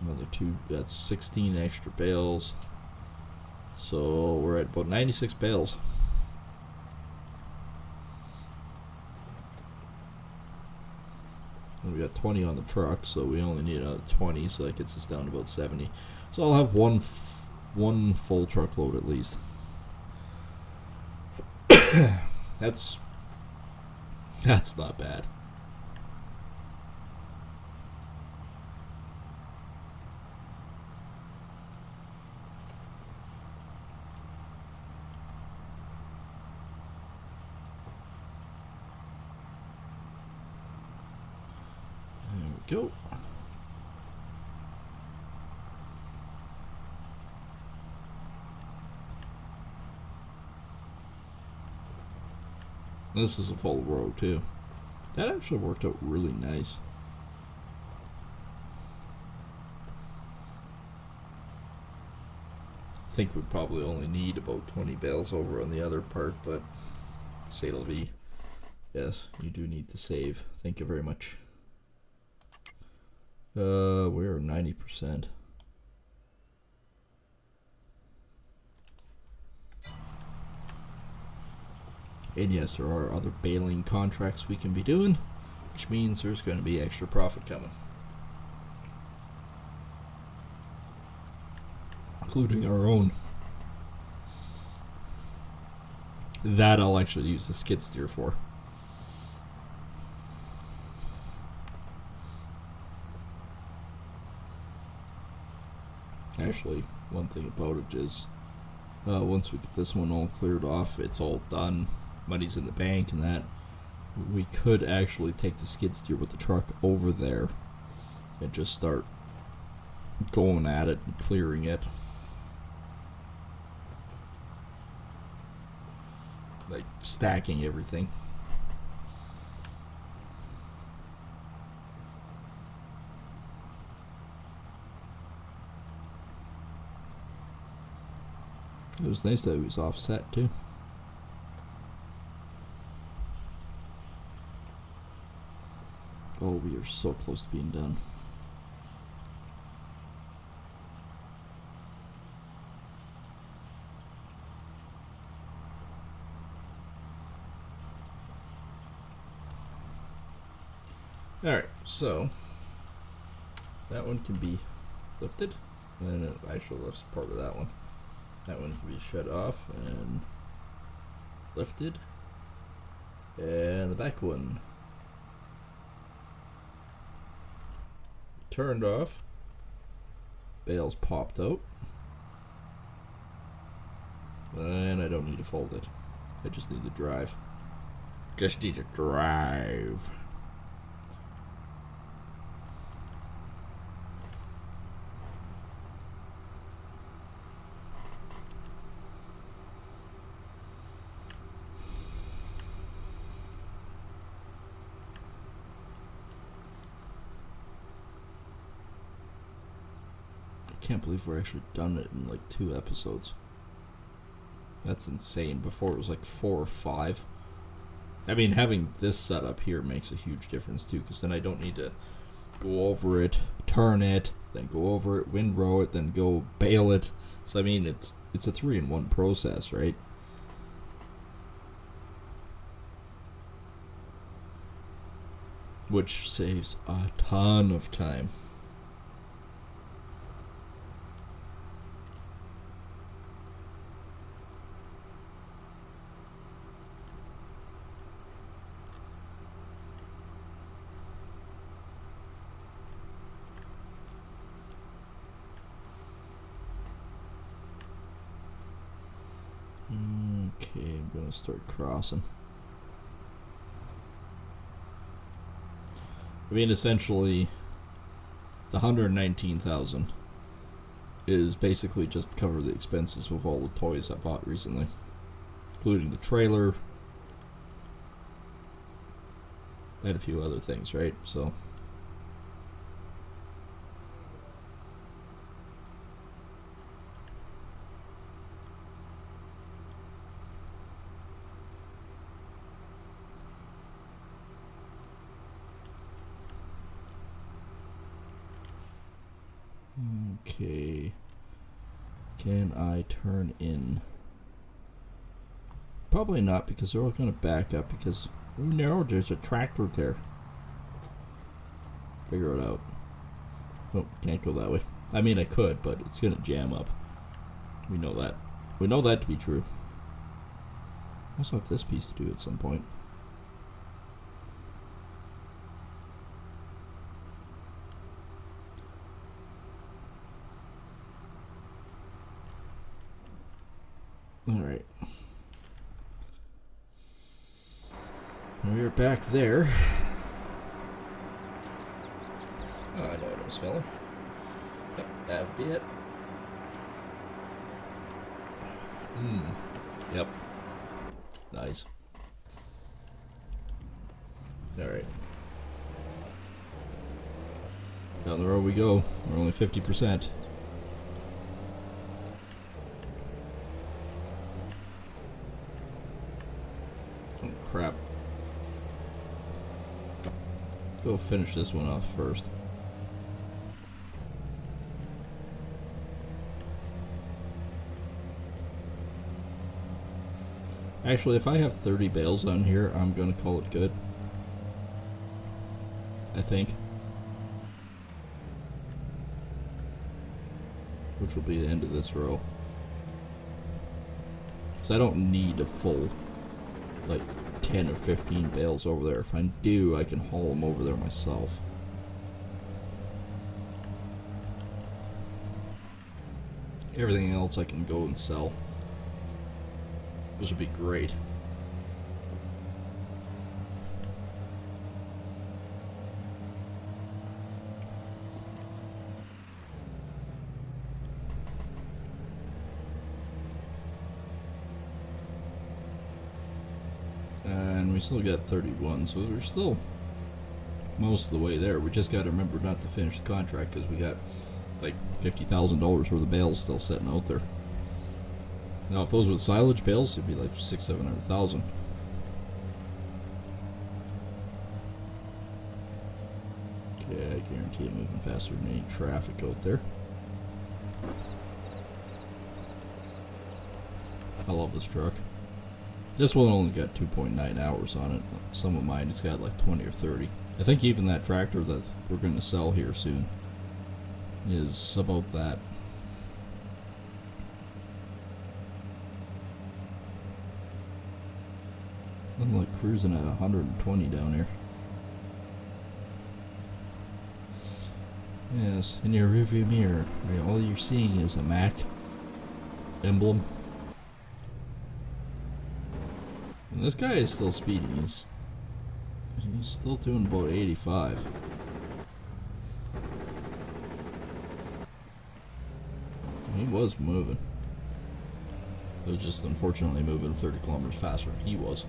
another 2, that's 16 extra bales. So we're at about 96 bales. And we got 20 on the truck, so we only need another 20, so that gets us down to about 70. So I'll have one full truckload at least. That's not bad. Go. This is a full row too. That actually worked out really nice. I think we probably only need about 20 bales over on the other part, but c'est la vie. Yes, you do need to save. Thank you very much. We're 90%. And yes, there are other baling contracts we can be doing, which means there's going to be extra profit coming. Including our own. That I'll actually use the skid steer for. Actually, one thing about it is, once we get this one all cleared off, it's all done, money's in the bank and that, we could actually take the skid steer with the truck over there and just start going at it and clearing it. Like stacking everything. It was nice that it was offset too. Oh, we are so close to being done. Alright, so that one can be lifted, and it actually lifts part of that one. That one can be shut off and lifted, and the back one turned off. Bales popped out, and I don't need to fold it. I just need to drive. Just need to drive. I can't believe we're actually done it in like 2 episodes. That's insane. Before it was like 4 or 5. I mean, having this setup here makes a huge difference too, because then I don't need to go over it, turn it, then go over it, windrow it, then go bale it. So I mean, it's a 3-in-1 process, right? Which saves a ton of time. Okay, I'm gonna start crossing. I mean, essentially, the 119,000 is basically just to cover the expenses of all the toys I bought recently, including the trailer and a few other things, right? So. Okay, can I turn in? Probably not, because they're all going to back up, because, oh no, there's a tractor there. Figure it out. Oh, can't go that way. I mean, I could, but it's going to jam up. We know that. We know that to be true. I also have this piece to do at some point. Alright. We're back there. Oh, I know what I'm smelling. Yep, that would be it. Yep. Nice. Alright. Down the road we go. We're only 50%. Oh, crap. Go finish this one off first. Actually, if I have 30 bales on here, I'm gonna call it good. I think. Which will be the end of this row. So I don't need a full, like, 10 or 15 bales over there. If I do, I can haul them over there myself. Everything else I can go and sell. This would be great. And we still got 31, so we're still most of the way there. We just got to remember not to finish the contract, because we got like $50,000 worth of bales still sitting out there. Now, if those were silage bales, it'd be like 600,000-700,000. Okay, I guarantee I'm moving faster than any traffic out there. I love this truck. This one only got 2.9 hours on it. Some of mine has got like 20 or 30. I think even that tractor that we're going to sell here soon is about that. I'm like cruising at 120 down here. Yes, in your rearview mirror, where all you're seeing is a Mac emblem. And this guy is still speeding. He's still doing about 85. He was moving. It was just unfortunately moving 30 kilometers faster than he was.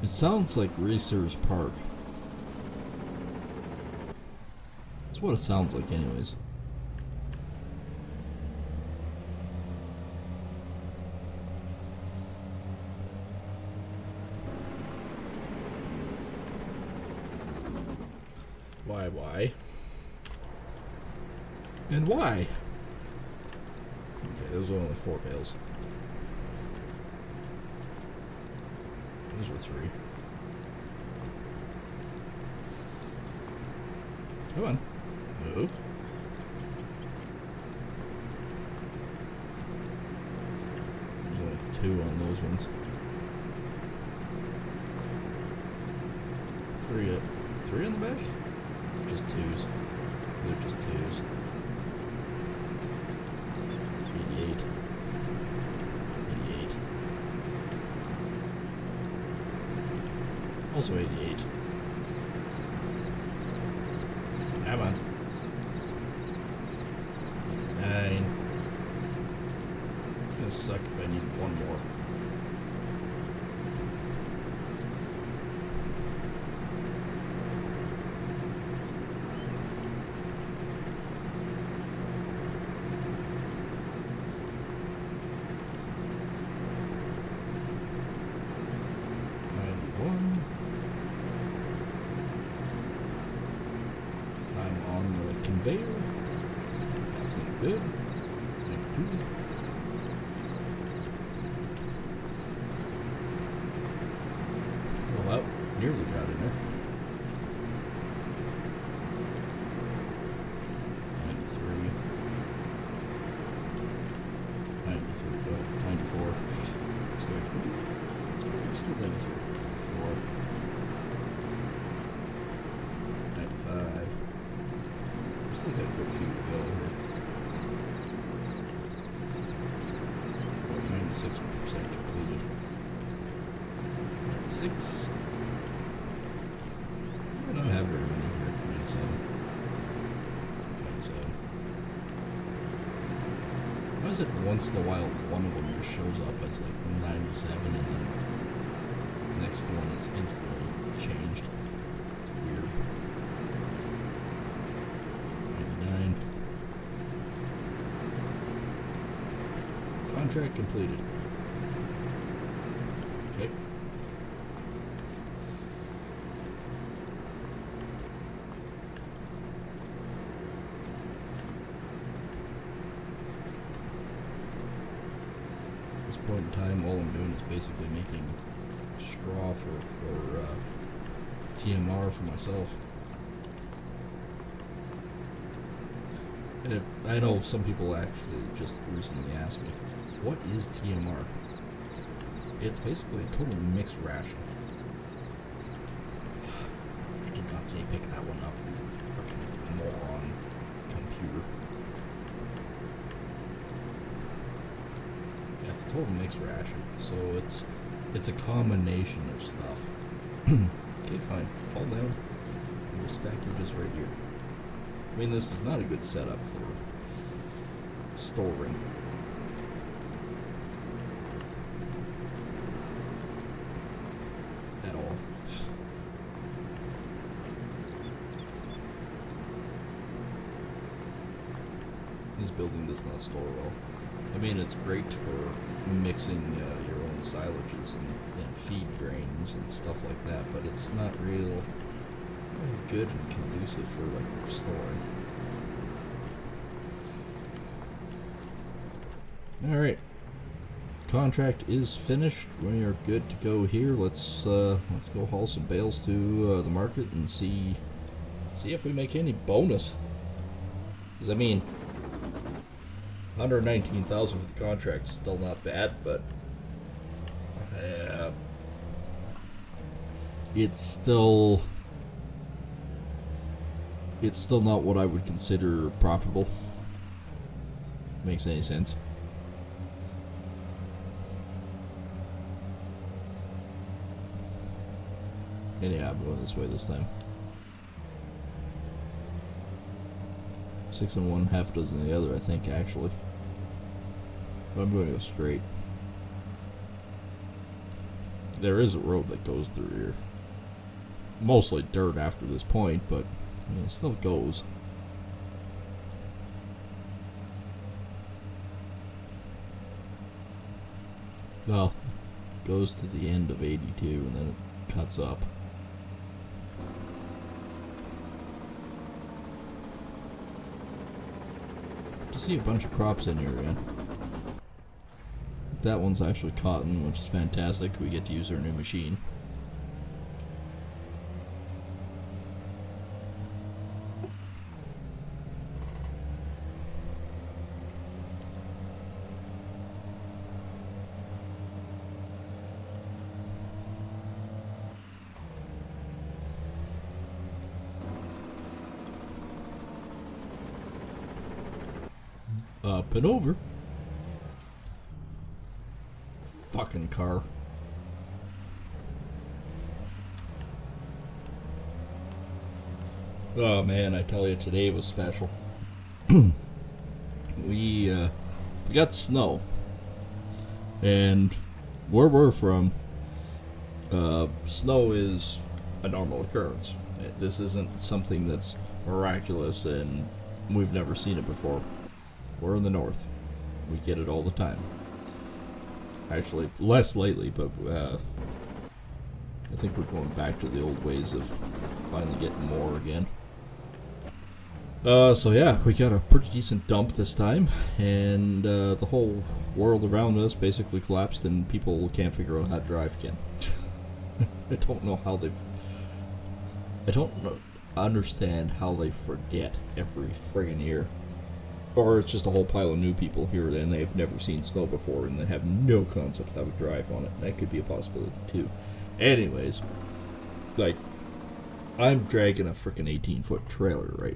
It sounds like Racers Park. That's what it sounds like anyways. Why? And why? Okay, those are only 4 bales. Those were 3. Come on. Move. There's only 2 on those ones. 3 up. 3 on the back? Just 2s. They're just 2s. 88. 88. Also 88. Come on. 9. It's gonna suck if I need 1 more. Conveyor. That's not good. Well, that nearly got in there. 93. 94. Still 93. 94. 95. Still got a good few to go here. 96% completed. 6. I don't have very many here. 97. 97. Why is it once in a while one of them just shows up as like 97 and then the next one is instantly changed? Weird. 99. Contract completed. Okay. At this point in time, all I'm doing is basically making straw for TMR for myself. And I know some people actually just recently asked me, what is TMR? It's basically a total mixed ration. I did not say pick that one up, you freaking moron computer. Yeah, it's a total mixed ration, so it's a combination of stuff. Okay, fine. Fall down. And we'll stack you just right here. I mean, this is not a good setup for storing. Japanese building does not store well. I mean, it's great for mixing your own silages and feed grains and stuff like that, but it's not really good and conducive for like storing. All right, contract is finished. We are good to go here. Let's go haul some bales to the market and see if we make any bonus. Because I mean, 119,000 for the contract is still not bad, but it's still not what I would consider profitable. Makes any sense? Anyhow, I'm going this way this time. 6 in one, half a dozen in the other, I think, actually. But I'm going to go straight. There is a road that goes through here. Mostly dirt after this point, but I mean, it still goes. Well, goes to the end of 82 and then it cuts up. To see a bunch of crops in here again. That one's actually cotton, which is fantastic. We get to use our new machine. Up and over. Fucking car. Oh man, I tell you, today was special. We got snow, and where we're from, snow is a normal occurrence. This isn't something that's miraculous and we've never seen it before. We're in the north. We get it all the time. Actually, less lately, but I think we're going back to the old ways of finally getting more again. So yeah, we got a pretty decent dump this time, and the whole world around us basically collapsed, and people can't figure out how to drive again. I don't know how understand how they forget every friggin' year. Or it's just a whole pile of new people here and they've never seen snow before and they have no concept how to drive on it. That could be a possibility too. Anyways, like, I'm dragging a frickin' 18-foot trailer, right?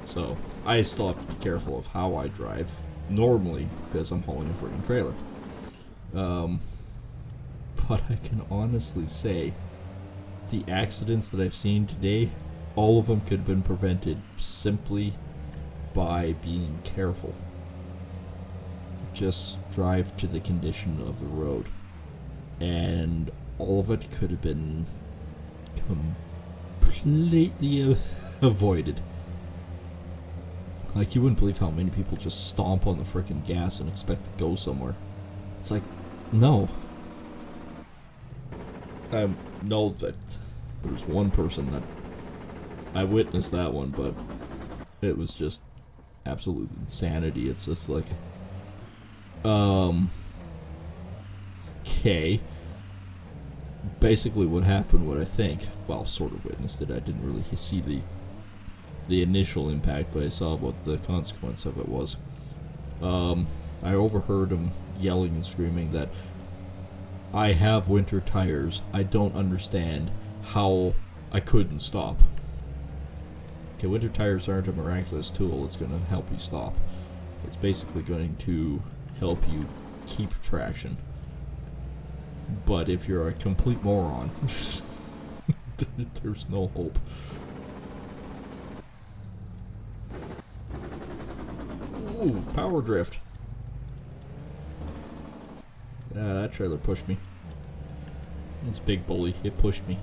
So, I still have to be careful of how I drive normally because I'm hauling a frickin' trailer. But I can honestly say, the accidents that I've seen today, all of them could have been prevented simply by being careful. Just drive to the condition of the road, and all of it could have been completely avoided. Like, you wouldn't believe how many people just stomp on the frickin' gas and expect to go somewhere. It's like, no. I know that there's one person that I witnessed that one, but it was just absolute insanity. It's just like, okay. Basically what happened, what I think, well, sort of witnessed it. I didn't really see the initial impact, but I saw what the consequence of it was. I overheard him yelling and screaming that I have winter tires. I don't understand how I couldn't stop. Okay, winter tires aren't a miraculous tool. It's going to help you stop. It's basically going to help you keep traction. But if you're a complete moron, there's no hope. Ooh, power drift. That trailer pushed me. It's big bully. It pushed me.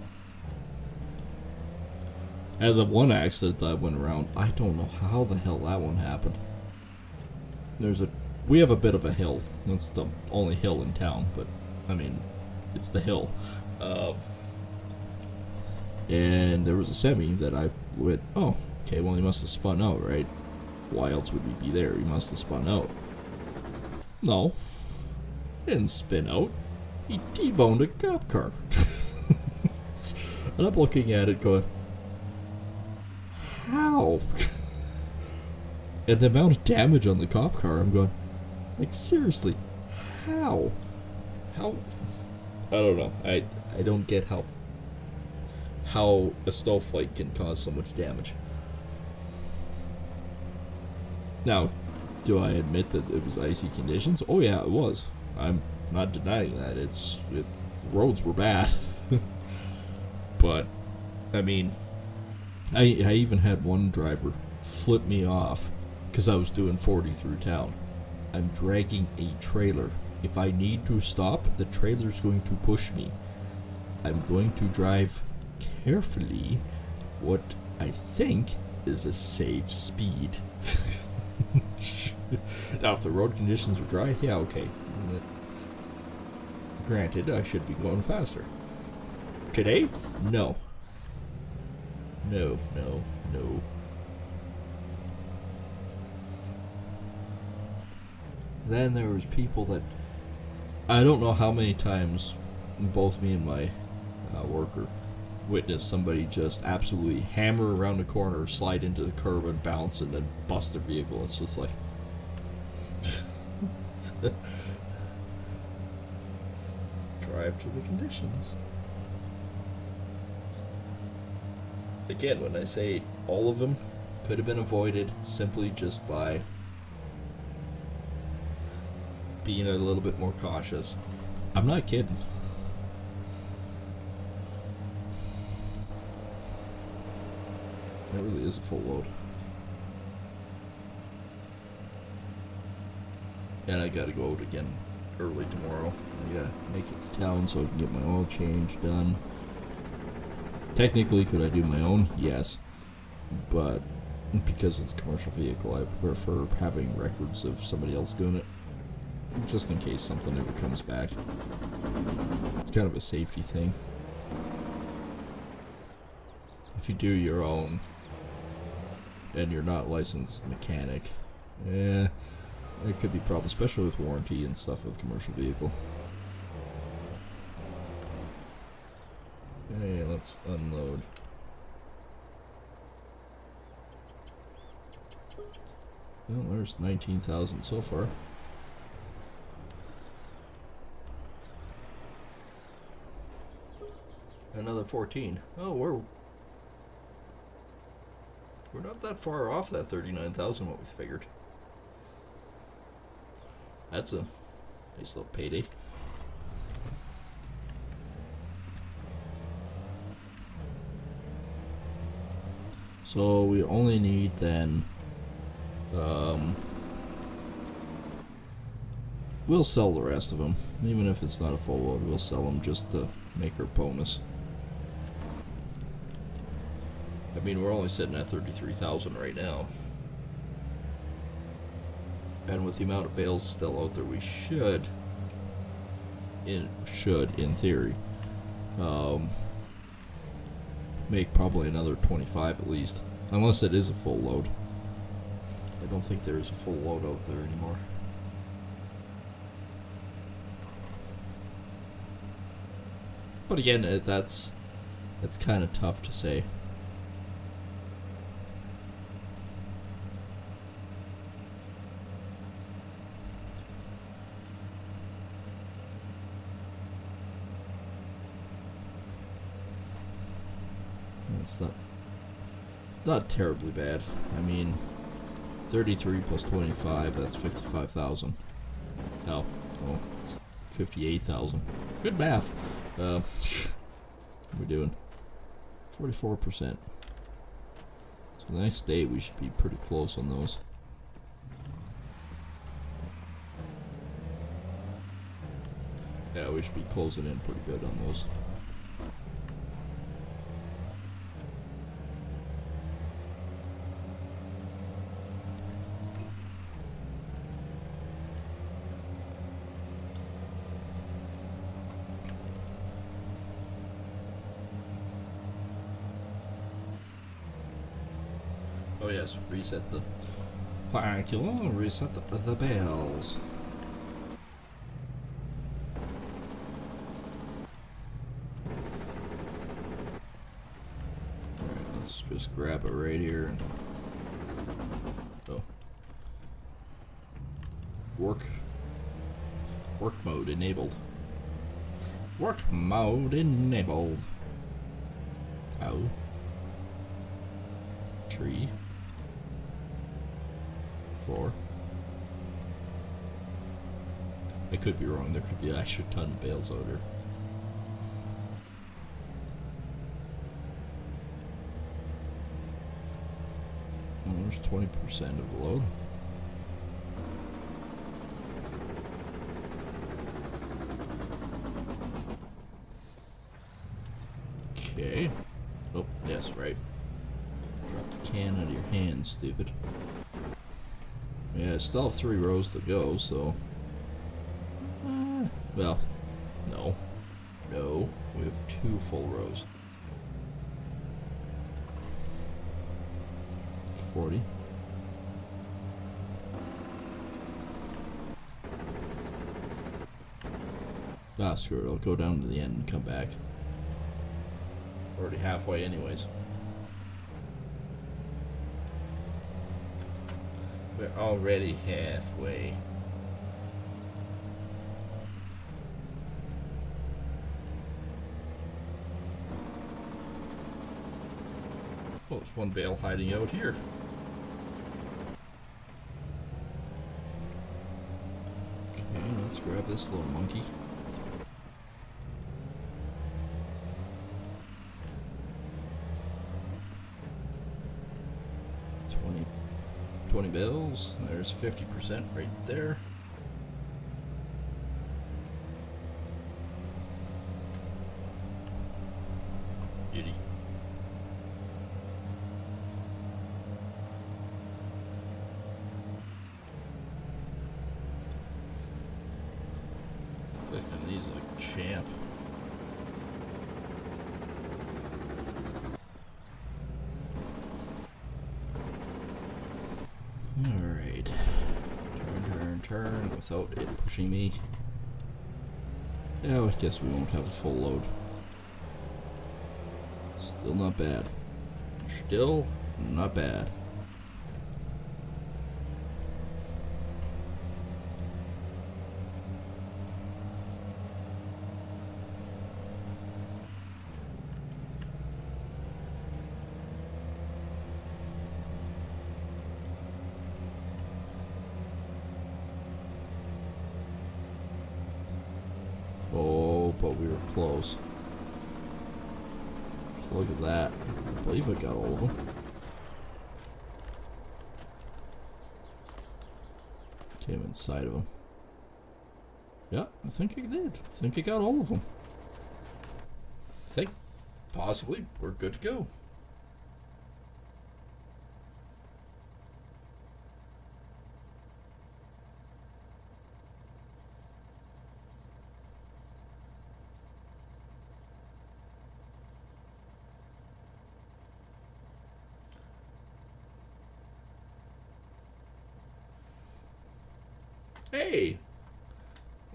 And the one accident that went around, I don't know how the hell that one happened. we have a bit of a hill. It's the only hill in town, but I mean, it's the hill. And there was a semi that I went, oh, okay, well, he must have spun out, right? Why else would he be there? He must have spun out. No. He didn't spin out. He T-boned a cop car. And I'm looking at it going, how? And the amount of damage on the cop car, I'm going, like, seriously, how? How? I don't know. I don't get how a snowflake can cause so much damage. Now, do I admit that it was icy conditions? Oh yeah, it was. I'm not denying that. The roads were bad. But, I mean, I even had one driver flip me off because I was doing 40 through town. I'm dragging a trailer. If I need to stop, the trailer's going to push me. I'm going to drive carefully what I think is a safe speed. Now, if the road conditions are dry, yeah, okay. Granted, I should be going faster. Today? No. No. Then there was people that I don't know how many times both me and my worker witnessed somebody just absolutely hammer around the corner, slide into the curb and bounce and then bust their vehicle. It's just like drive to the conditions. Again, when I say all of them could have been avoided simply just by being a little bit more cautious, I'm not kidding. It really is a full load. And I gotta go out again early tomorrow. I gotta make it to town so I can get my oil change done. Technically, could I do my own? Yes. But because it's a commercial vehicle, I prefer having records of somebody else doing it. Just in case something ever comes back. It's kind of a safety thing. If you do your own and you're not licensed mechanic, there could be problems, especially with warranty and stuff with commercial vehicle. Hey, let's unload. Well, there's 19,000 so far. Another 14. Oh, we're not that far off that 39,000 what we figured. That's a nice little payday. So we only need then we'll sell the rest of them, even if it's not a full load. We'll sell them just to make our bonus. I mean, we're only sitting at 33,000 right now. And with the amount of bales still out there, we should in theory, make probably another 25 at least. Unless it is a full load. I don't think there is a full load out there anymore. But again, that's kind of tough to say. It's not terribly bad. I mean, 33 plus 25, that's 55,000. Oh, it's 58,000. Good math. We're doing 44%. So the next day we should be pretty close on those. Yeah, we should be closing in pretty good on those. Oh yes, reset the... Thank you. Reset the bales. Alright, let's just grab it right here and... Oh. Work mode enabled. Work mode enabled. Ow. Tree. 4. I could be wrong. There could be an extra ton of bales out here. Oh, there's 20% of the load. Okay. Oh, yes, right. Drop the can out of your hand, stupid. Yeah, I still have 3 rows to go, so... well, no. No, we have 2 full rows. 40. Ah, screw it, I'll go down to the end and come back. Already halfway anyways. We're already halfway. Well, there's one bale hiding out here. Okay, let's grab this little monkey. Bales. There's 50% right there. Beauty. Clicking these like a champ. Alright. Turn without it pushing me. Yeah, I guess we won't have a full load. Still not bad. Still not bad. Oh, but we were close. Look at that. I believe I got all of them. Came inside of them. Yeah, I think I did. I think I got all of them. I think possibly we're good to go. Hey!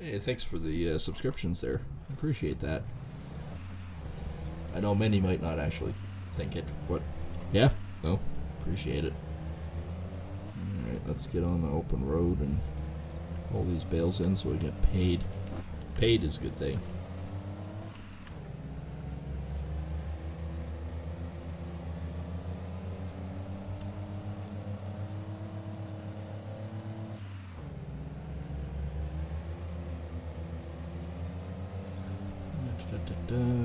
Hey, thanks for the subscriptions there. I appreciate that. I know many might not actually think it, but yeah, no, appreciate it. Alright, let's get on the open road and haul these bales in so we get paid. Paid is a good thing.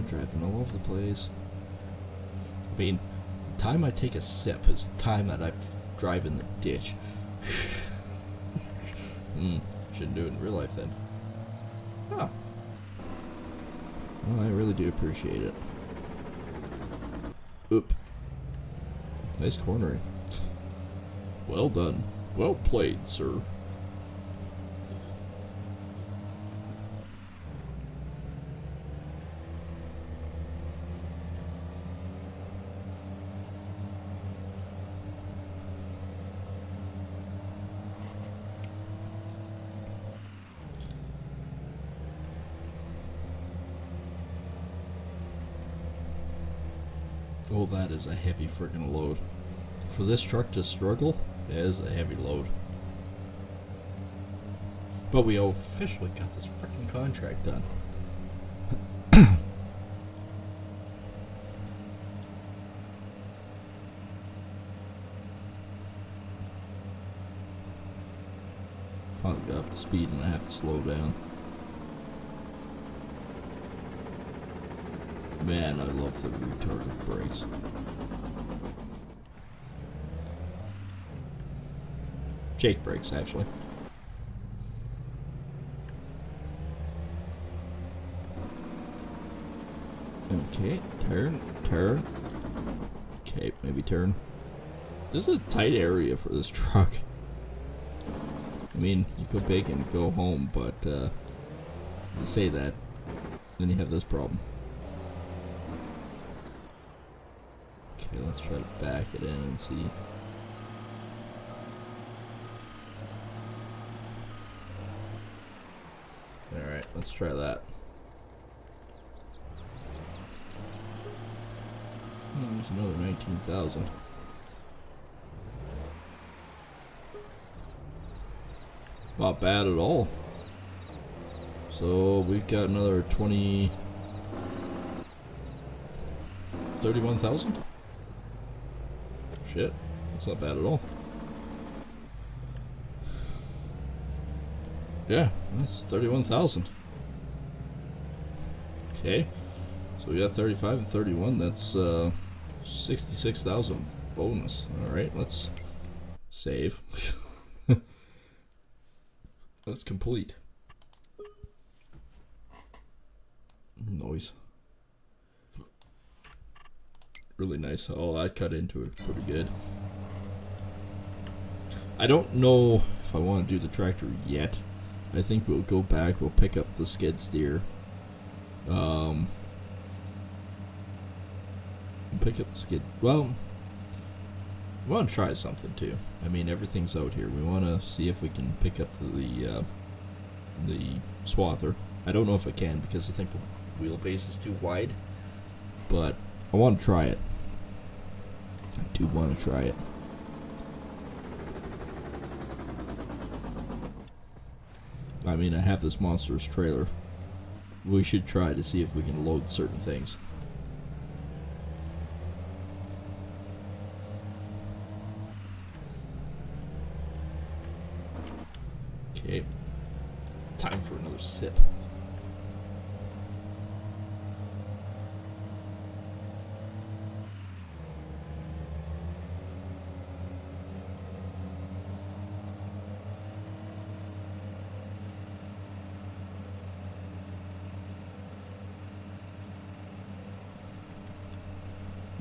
Driving all over the place. I mean, the time I take a sip is the time that I drive in the ditch. Shouldn't do it in real life then. Oh. Well, I really do appreciate it. Oop. Nice cornering. Well done. Well played, sir. Oh, that is a heavy freaking load. For this truck to struggle, it is a heavy load. But we officially got this freaking contract done. Finally got up to speed and I have to slow down. Man, I love the retarded brakes. Jake brakes, actually. Okay, turn. Okay, maybe turn. This is a tight area for this truck. I mean, you go big and go home, but you say that, then you have this problem. Okay, let's try to back it in and see. Alright, let's try that. Oh, there's another 19,000. Not bad at all. So we've got another 31,000? Shit, that's not bad at all. Yeah, that's 31,000. Okay, so we got 35 and 31. That's 66,000 bonus. All right, let's save. Let's complete. Noise. Really nice. Oh, that cut into it pretty good. I don't know if I want to do the tractor yet. I think we'll go back. We'll pick up the skid steer. We'll pick up the skid. Well, we want to try something too. I mean, everything's out here. We want to see if we can pick up the swather. I don't know if I can because I think the wheelbase is too wide. But I want to try it. I do want to try it. I mean, I have this monstrous trailer. We should try to see if we can load certain things. Okay. Time for another sip.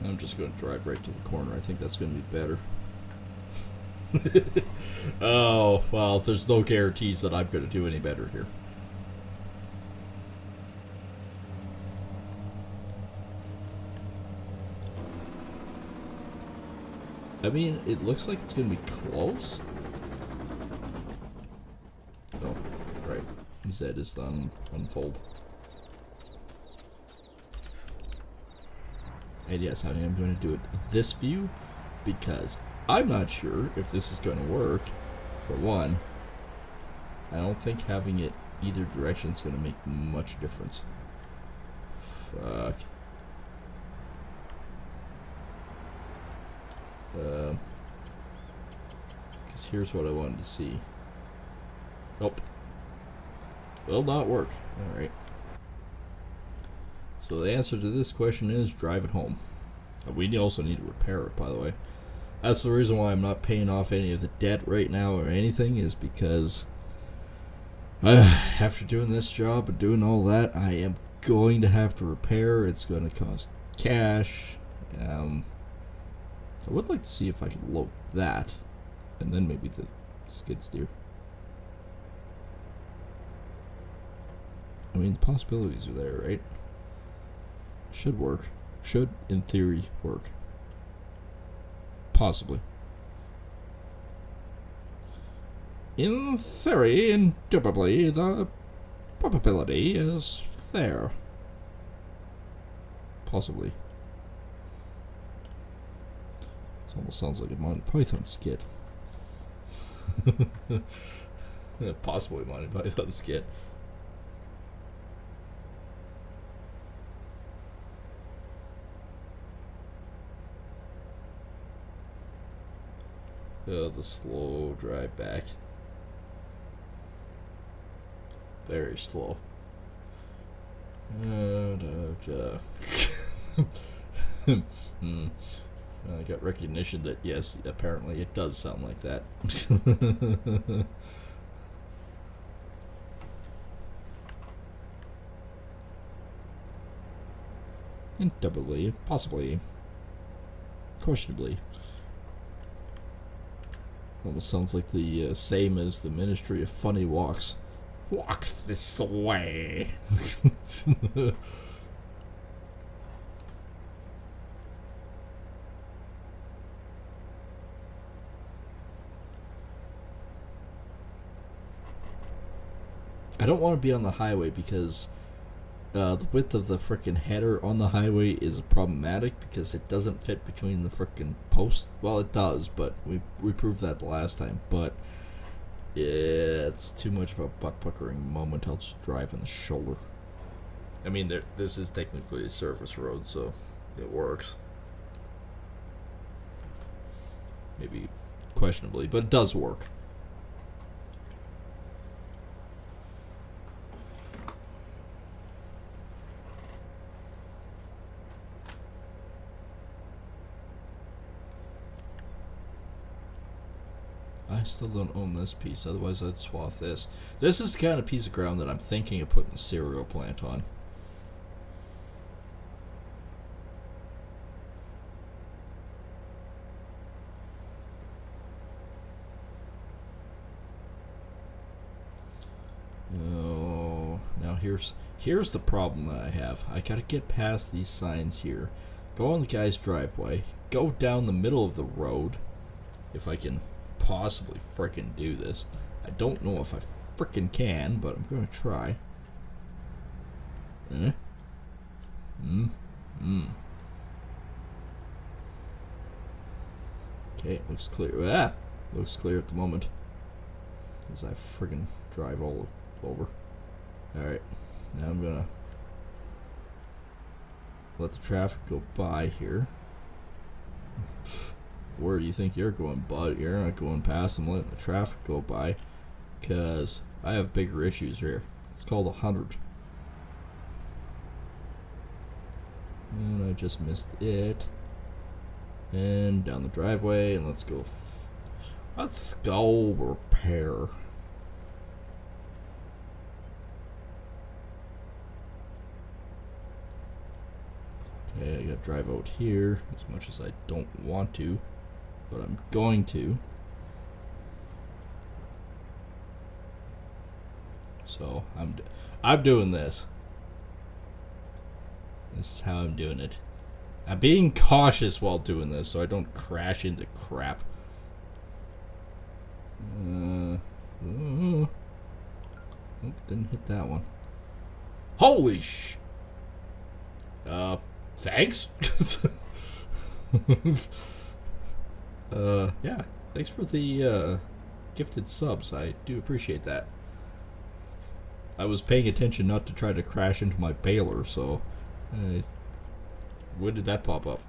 I'm just going to drive right to the corner. I think that's going to be better. Oh, well, there's no guarantees that I'm going to do any better here. I mean, it looks like it's going to be close. Oh, right. Z is the unfold. And yes, I am going to do it this view because I'm not sure if this is going to work. For one, I don't think having it either direction is going to make much difference. Fuck. Because here's what I wanted to see. Nope. Will not work. Alright. So the answer to this question is drive it home. We also need to repair it, by the way. That's the reason why I'm not paying off any of the debt right now or anything, is because after doing this job and doing all that, I am going to have to repair. It's going to cost cash. I would like to see if I can load that, and then maybe the skid steer. I mean, the possibilities are there, right? Should work. Should, in theory, work. Possibly. In theory, indubitably, the probability is there. Possibly. This almost sounds like a Monty Python skit. Possibly Monty Python skit. The slow drive back. Very slow. I got recognition that, yes, apparently it does sound like that. Doubly, possibly, questionably. Almost sounds like the same as the Ministry of Funny Walks. Walk this way. I don't want to be on the highway because the width of the frickin' header on the highway is problematic because it doesn't fit between the frickin' posts. Well, it does, but we proved that the last time. But it's too much of a butt-puckering moment. I'll just drive on the shoulder. I mean, this is technically a service road, so it works. Maybe questionably, but it does work. I still don't own this piece, otherwise I'd swath this. This is the kind of piece of ground that I'm thinking of putting a cereal plant on. Oh, now here's the problem that I have. I gotta get past these signs here, go on the guy's driveway, go down the middle of the road, if I can possibly frickin' do this. I don't know if I frickin' can, but I'm gonna try. Okay, looks clear. Looks clear at the moment. As I friggin' drive all over. Alright, now I'm gonna let the traffic go by here. Where do you think you're going, bud? You're not going past them, letting the traffic go by. Because I have bigger issues here. It's called 100. And I just missed it. And down the driveway, and let's go. Let's go repair. Okay, I gotta drive out here as much as I don't want to, but I'm going to. So I'm doing this. This is how I'm doing it. I'm being cautious while doing this so I don't crash into crap. Nope, didn't hit that one. Holy sh... thanks? Yeah, thanks for the, gifted subs. I do appreciate that. I was paying attention not to try to crash into my baler, so... when did that pop up?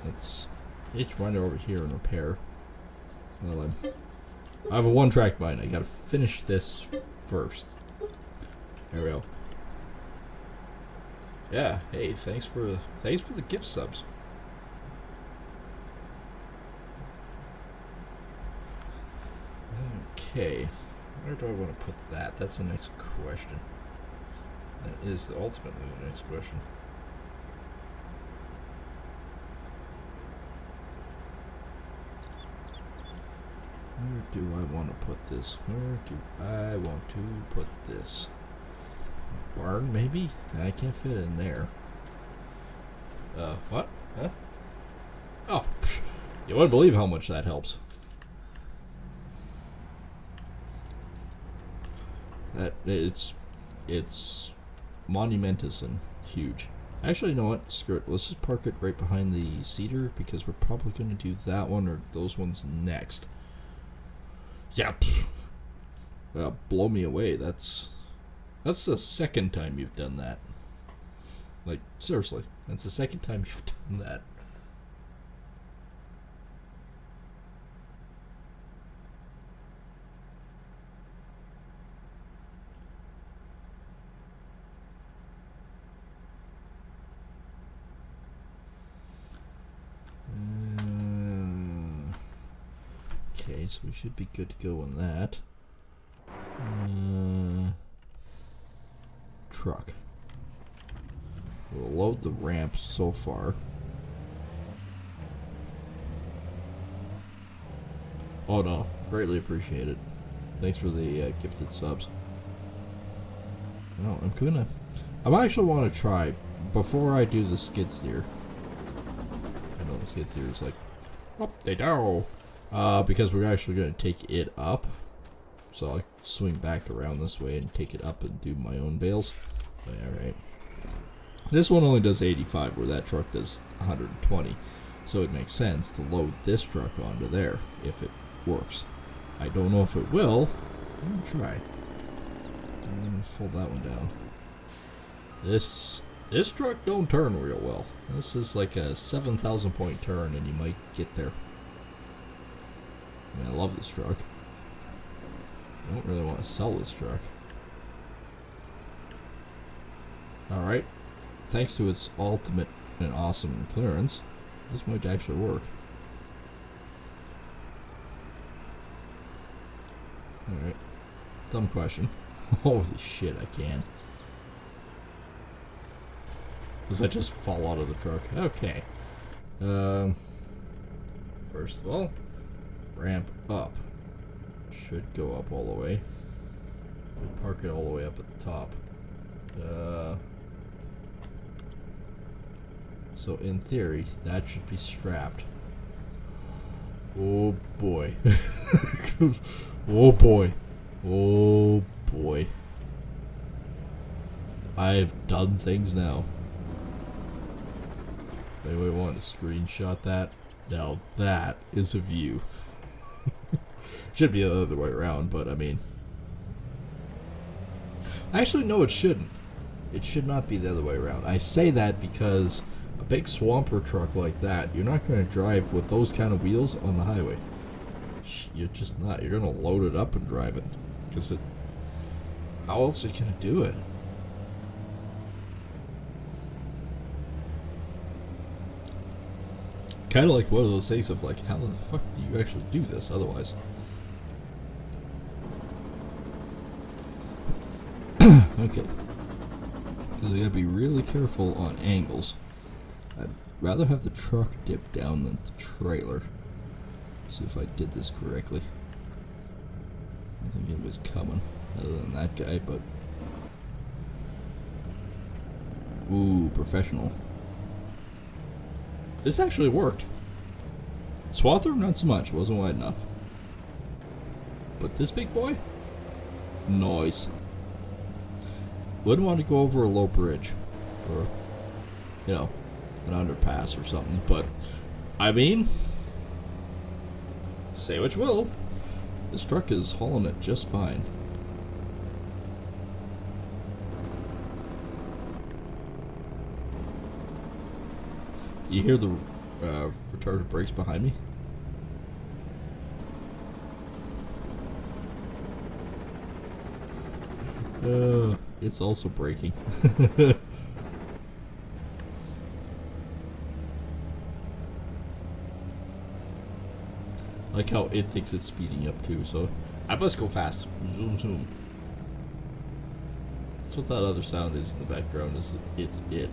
Let's run over here and repair. Well, I have a one-track mind. I gotta finish this first. There we go. Yeah. Hey, thanks for the gift subs. Okay. Where do I want to put that? That's the next question. That is ultimately the next question. Where do I want to put this? Where do I want to put this? Barn, maybe? I can't fit it in there. What? Huh? Oh, psh, you wouldn't believe how much that helps. It's monumentous and huge. Actually, you know what? Screw it. Let's just park it right behind the cedar because we're probably going to do that one or those ones next. Yeah. Blow me away. That's the second time you've done that. Like, seriously. That's the second time you've done that. Okay, so we should be good to go on that. Truck. We'll load the ramp so far. Oh no, greatly appreciate it. Thanks for the gifted subs. No, I actually want to try, before I do the skid steer. I know the skid steer is like, up they go. Because we're actually going to take it up. So I'll swing back around this way and take it up and do my own bales. Alright. This one only does 85, where that truck does 120. So it makes sense to load this truck onto there, if it works. I don't know if it will. I'm going to try. I'm going to fold that one down. This truck don't turn real well. This is like a 7,000 point turn and you might get there. I mean, I love this truck. I don't really want to sell this truck. Alright. Thanks to its ultimate and awesome clearance, this might actually work. Alright. Dumb question. Holy shit, I can. Does that just fall out of the truck? Okay. First of all, ramp up. Should go up all the way. We'll park it all the way up at the top. So in theory, that should be strapped. Oh boy. Oh boy. Oh boy. I've done things now. Anybody want to screenshot that? Now that is a view. Should be the other way around, but I mean... Actually, no, it shouldn't. It should not be the other way around. I say that because a big swamper truck like that, you're not going to drive with those kind of wheels on the highway. You're just not. You're going to load it up and drive it. Because it... How else are you going to do it? Kind of like one of those things of like, how the fuck do you actually do this otherwise? Okay. Because I gotta be really careful on angles. I'd rather have the truck dip down than the trailer. Let's see if I did this correctly. I think it was coming, other than that guy, but... Ooh, professional. This actually worked. Swather, not so much. It wasn't wide enough. But this big boy? Noise. Wouldn't want to go over a low bridge. Or, you know, an underpass or something. But, I mean... Say what you will. This truck is hauling it just fine. You hear the retarded brakes behind me? It's also braking. Like how it thinks it's speeding up too, so I must go fast. Zoom zoom. That's what that other sound is in the background, is it's it.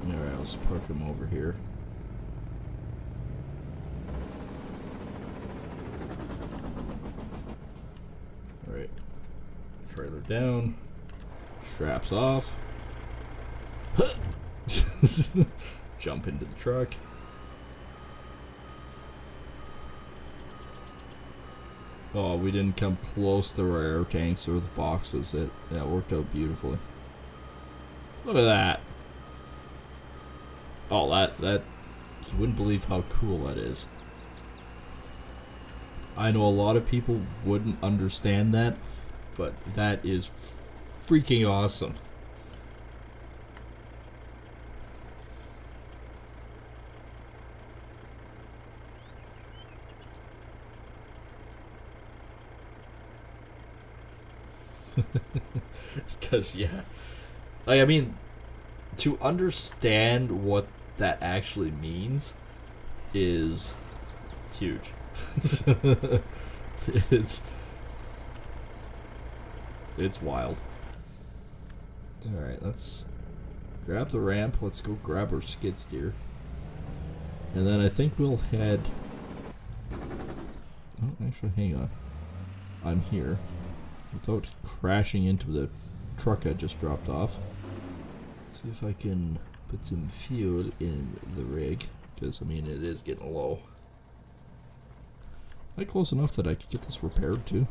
Alright, I'll just park him over here. Alright. Trailer down. Straps off. Jump into the truck. Oh, we didn't come close to our air tanks or the boxes. That worked out beautifully. Look at that. Oh, that you wouldn't believe how cool that is. I know a lot of people wouldn't understand that, but that is freaking awesome. Because, yeah. Like, I mean, to understand what that actually means is huge. it's wild. Alright, let's grab the ramp. Let's go grab our skid steer. And then I think we'll head... Oh, actually, hang on. I'm here. Without crashing into the truck I just dropped off. See if I can put some fuel in the rig, because I mean it is getting low. Am I close enough that I could get this repaired too?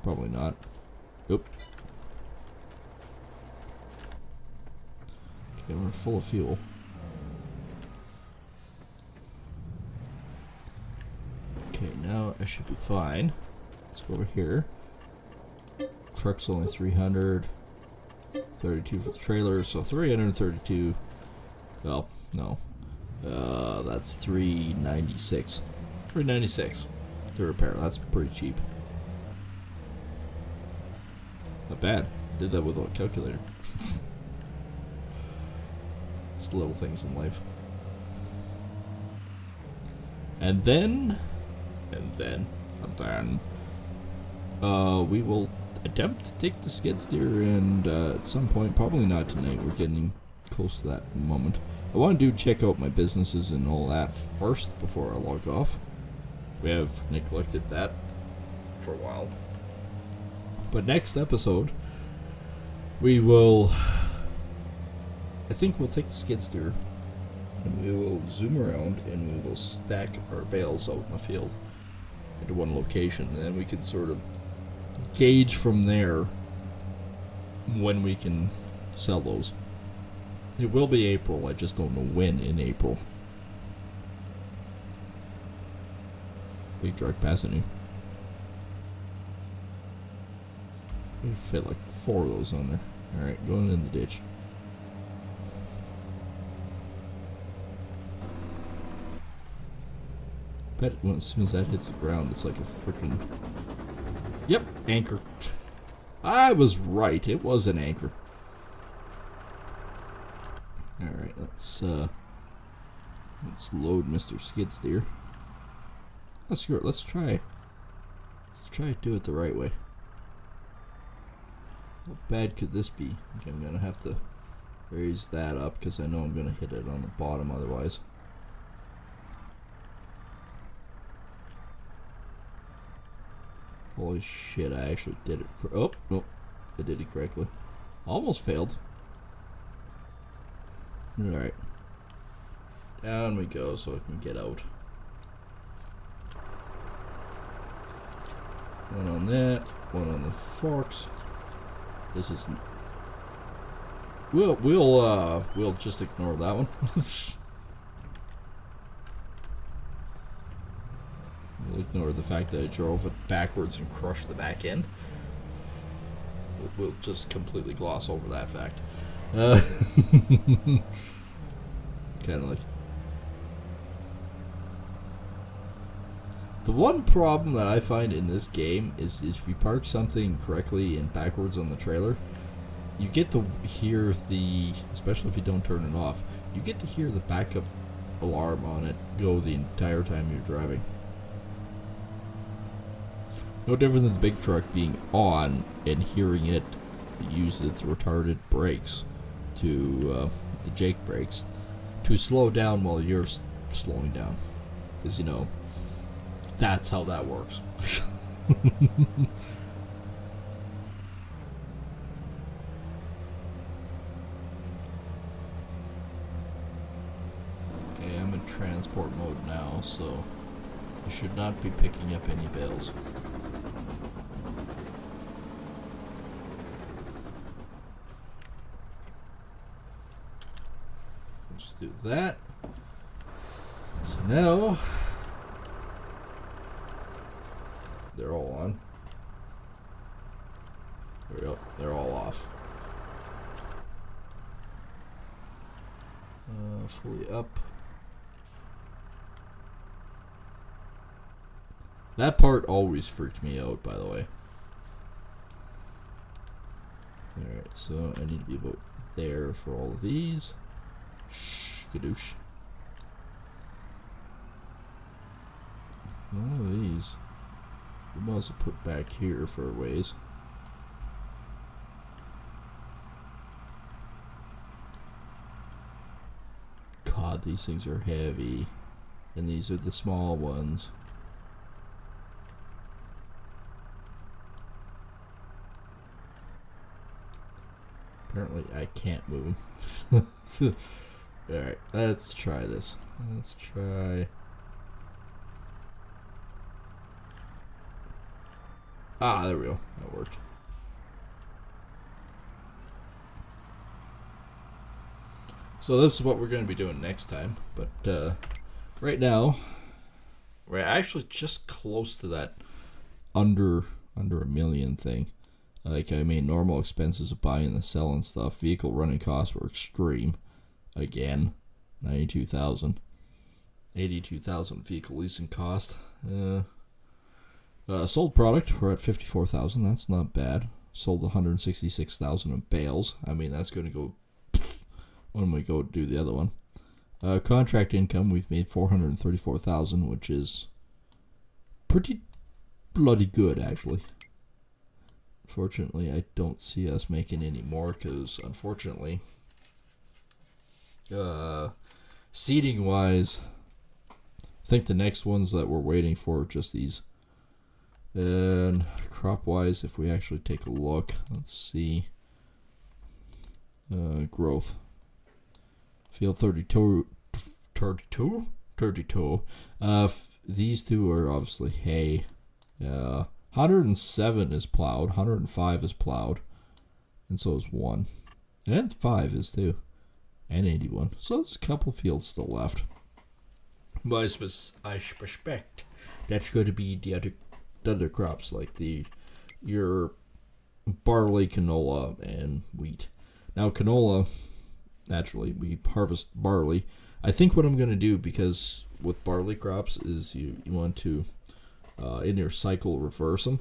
Probably not. Oop. Okay, we're full of fuel. Okay, now I should be fine. Let's go over here. Truck's only 300. 32 for the trailer, so 332. Well, no. That's 396. 396 to repair. That's pretty cheap. Not bad. Did that with a calculator. It's the little things in life. And then we will attempt to take the skid steer, and at some point, probably not tonight, we're getting close to that moment. I want to check out my businesses and all that first before I log off. We have neglected that for a while. But next episode, we will, I think we'll take the skid steer and we will zoom around and we will stack our bales out in the field into one location, and then we can sort of gauge from there when we can sell those. It will be April, I just don't know when in April. Big truck passing you. We fit like 4 of those on there. Alright, going in the ditch. Bet as soon as that hits the ground, it's like a freaking... Yep, anchor. I was right, it was an anchor. Alright, let's load Mr. Skid Steer. Let's try to do it the right way. How bad could this be? Okay, I'm gonna have to raise that up because I know I'm gonna hit it on the bottom otherwise. Holy shit, I actually did it. Oh, nope. I did it correctly. Almost failed. Alright. Down we go so I can get out. One on that, one on the forks. This is... We'll just ignore that one. We'll ignore the fact that I drove it backwards and crushed the back end. We'll just completely gloss over that fact. Kind of like... The one problem that I find in this game is if you park something correctly and backwards on the trailer, you get to hear the, especially if you don't turn it off, you get to hear the backup alarm on it go the entire time you're driving. No different than the big truck being on and hearing it use its retarded brakes to, the Jake brakes, to slow down while you're slowing down. Because, you know, that's how that works. Okay, I'm in transport mode now, so I should not be picking up any bales. we'll just do that. So now they're all on. There we go. They're all off. Fully up. That part always freaked me out, by the way. Alright, so I need to be about there for all of these. Skadoosh. All of these we might as well put back here for a ways. God, these things are heavy. And these are the small ones. Apparently I can't move them. Alright, let's try this. Let's try... Ah, there we go. That worked. So this is what we're going to be doing next time. But right now, we're actually just close to that under $1 million thing. Like, I mean, normal expenses of buying and selling stuff. Vehicle running costs were extreme. Again, $92,000. $82,000 vehicle leasing cost. Sold product, we're at $54,000. That's not bad. Sold $166,000 in bales. I mean, that's going to go when we go do the other one. Contract income, we've made $434,000, which is pretty bloody good, actually. Fortunately, I don't see us making any more because, unfortunately, seeding wise, I think the next ones that we're waiting for are just these. And crop wise, if we actually take a look, let's see. Growth. Field 32. These two are obviously hay. 107 is plowed, 105 is plowed, and so is 1. And 5 is too. And 81. So there's a couple fields still left. But I suspect that's going to be the other crops like your barley, canola, and wheat. Now canola, naturally, we harvest barley. I think what I'm going to do, because with barley crops, is you want to, in your cycle, reverse them.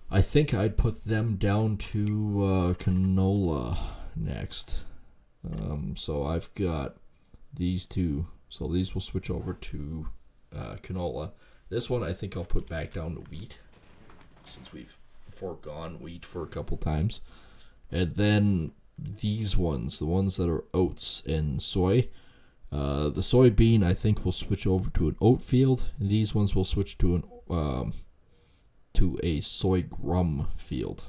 I think I'd put them down to canola next. So I've got these two. So these will switch over to canola. This one I think I'll put back down to wheat, since we've foregone wheat for a couple times. And then these ones, the ones that are oats and soy. The soybean I think will switch over to an oat field. And these ones will switch to a sorghum field,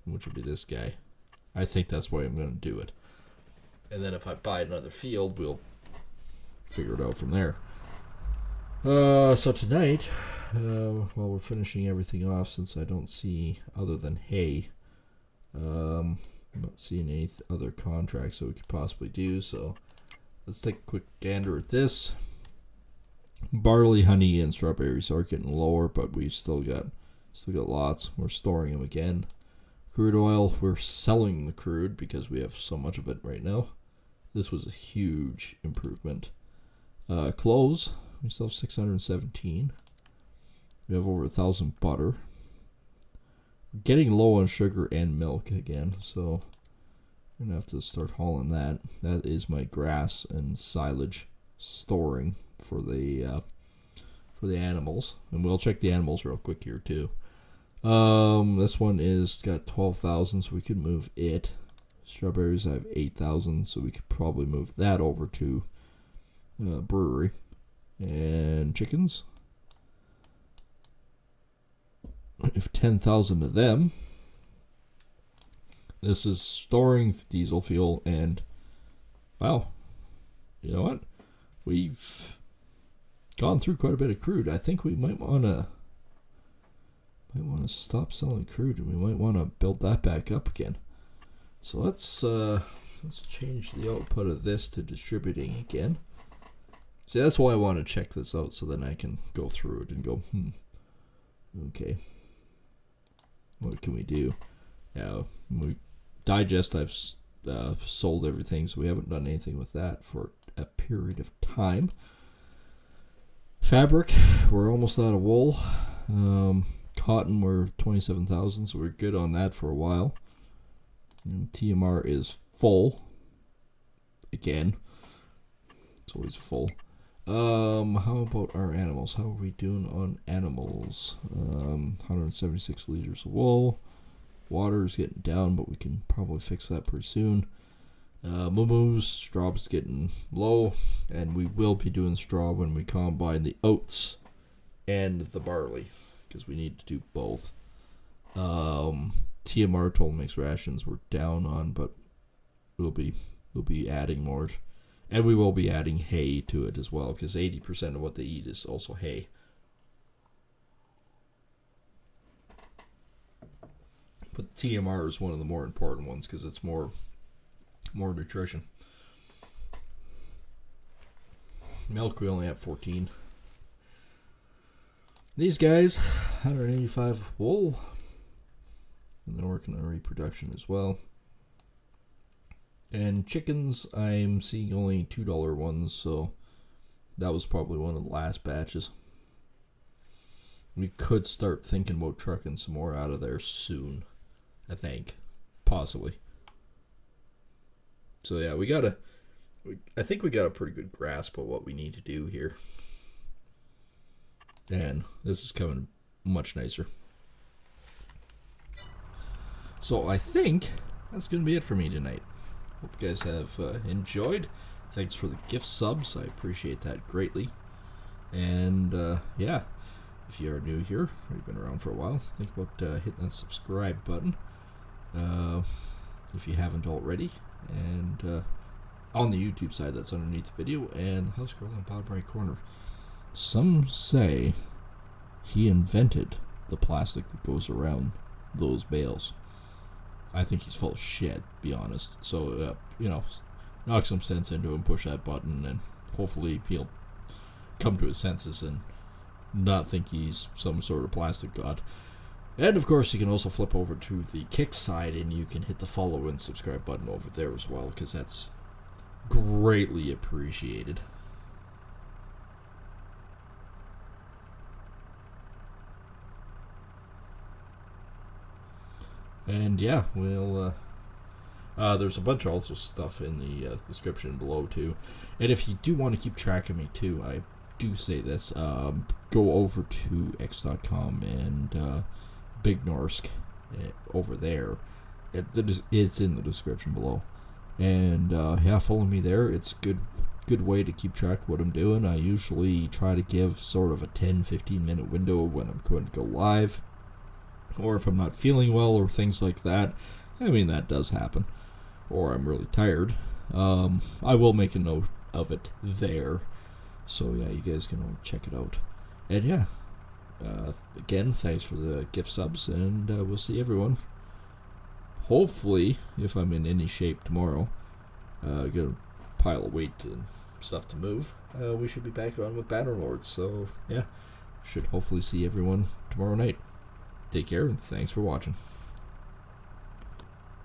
which would be this guy. I think that's the way I'm going to do it. And then if I buy another field, we'll figure it out from there. So tonight, while we're finishing everything off, since I don't see other than hay, I'm not seeing any other contracts that we could possibly do. So let's take a quick gander at this. Barley, honey, and strawberries are getting lower, but we've still got lots. We're storing them again. Crude oil, we're selling the crude because we have so much of it right now. This was a huge improvement. Cloves, we still have 617. We have over 1,000 butter. We're getting low on sugar and milk again, so I'm gonna have to start hauling that. That is my grass and silage storing for the animals, and we'll check the animals real quick here too. This one is got 12,000, so we could move it. Strawberries, I have 8,000, so we could probably move that over to brewery. And chickens, I have 10,000 of them. This is storing diesel fuel, and wow, you know what? We've gone through quite a bit of crude. I think we might want to stop selling crude, and we might want to build that back up again. So let's let's change the output of this to distributing again. See, that's why I want to check this out, so then I can go through it and go, okay, what can we do? Digest, I've sold everything, so we haven't done anything with that for a period of time. Fabric, we're almost out of wool. Cotton, we're 27,000, so we're good on that for a while. And TMR is full. Again, it's always full. How about our animals? How are we doing on animals? 176 liters of wool. Water is getting down, but we can probably fix that pretty soon. Moo-moos, straw's getting low, and we will be doing straw when we combine the oats and the barley, because we need to do both. TMR, total mixed rations, we're down on, but we'll be adding more, and we will be adding hay to it as well, because 80% of what they eat is also hay. But TMR is one of the more important ones because it's more nutrition. Milk, we only have 14. These guys, 185 wool. And they're working on reproduction as well. And chickens, I'm seeing only $2 ones, so that was probably one of the last batches. We could start thinking about trucking some more out of there soon, I think. Possibly. So yeah, I think we got a pretty good grasp of what we need to do here. And this is coming much nicer. So I think that's going to be it for me tonight. Hope you guys have enjoyed. Thanks for the gift subs. I appreciate that greatly. And yeah, if you are new here, or you've been around for a while, think about hitting that subscribe button if you haven't already. And on the YouTube side, that's underneath the video, and the house girl in the bottom right corner. Some say he invented the plastic that goes around those bales. I think he's full of shit, be honest. So, knock some sense into him, push that button, and hopefully he'll come to his senses and not think he's some sort of plastic god. And of course, you can also flip over to the Kick side and you can hit the follow and subscribe button over there as well, because that's greatly appreciated. And yeah, we'll there's a bunch of also stuff in the description below too. And if you do want to keep track of me too, I do say this, go over to x.com and Big Norsk over there. It's in the description below. And yeah, follow me there. It's a good way to keep track of what I'm doing. I usually try to give sort of a 10-15 minute window when I'm going to go live, or if I'm not feeling well or things like that. I mean, that does happen, or I'm really tired. I will make a note of it there, so yeah, you guys can all check it out. And yeah, again, thanks for the gift subs, and we'll see everyone. Hopefully, if I'm in any shape tomorrow, get a pile of weight and stuff to move, we should be back on with Bannerlords. So yeah, should hopefully see everyone tomorrow night. Take care, and thanks for watching.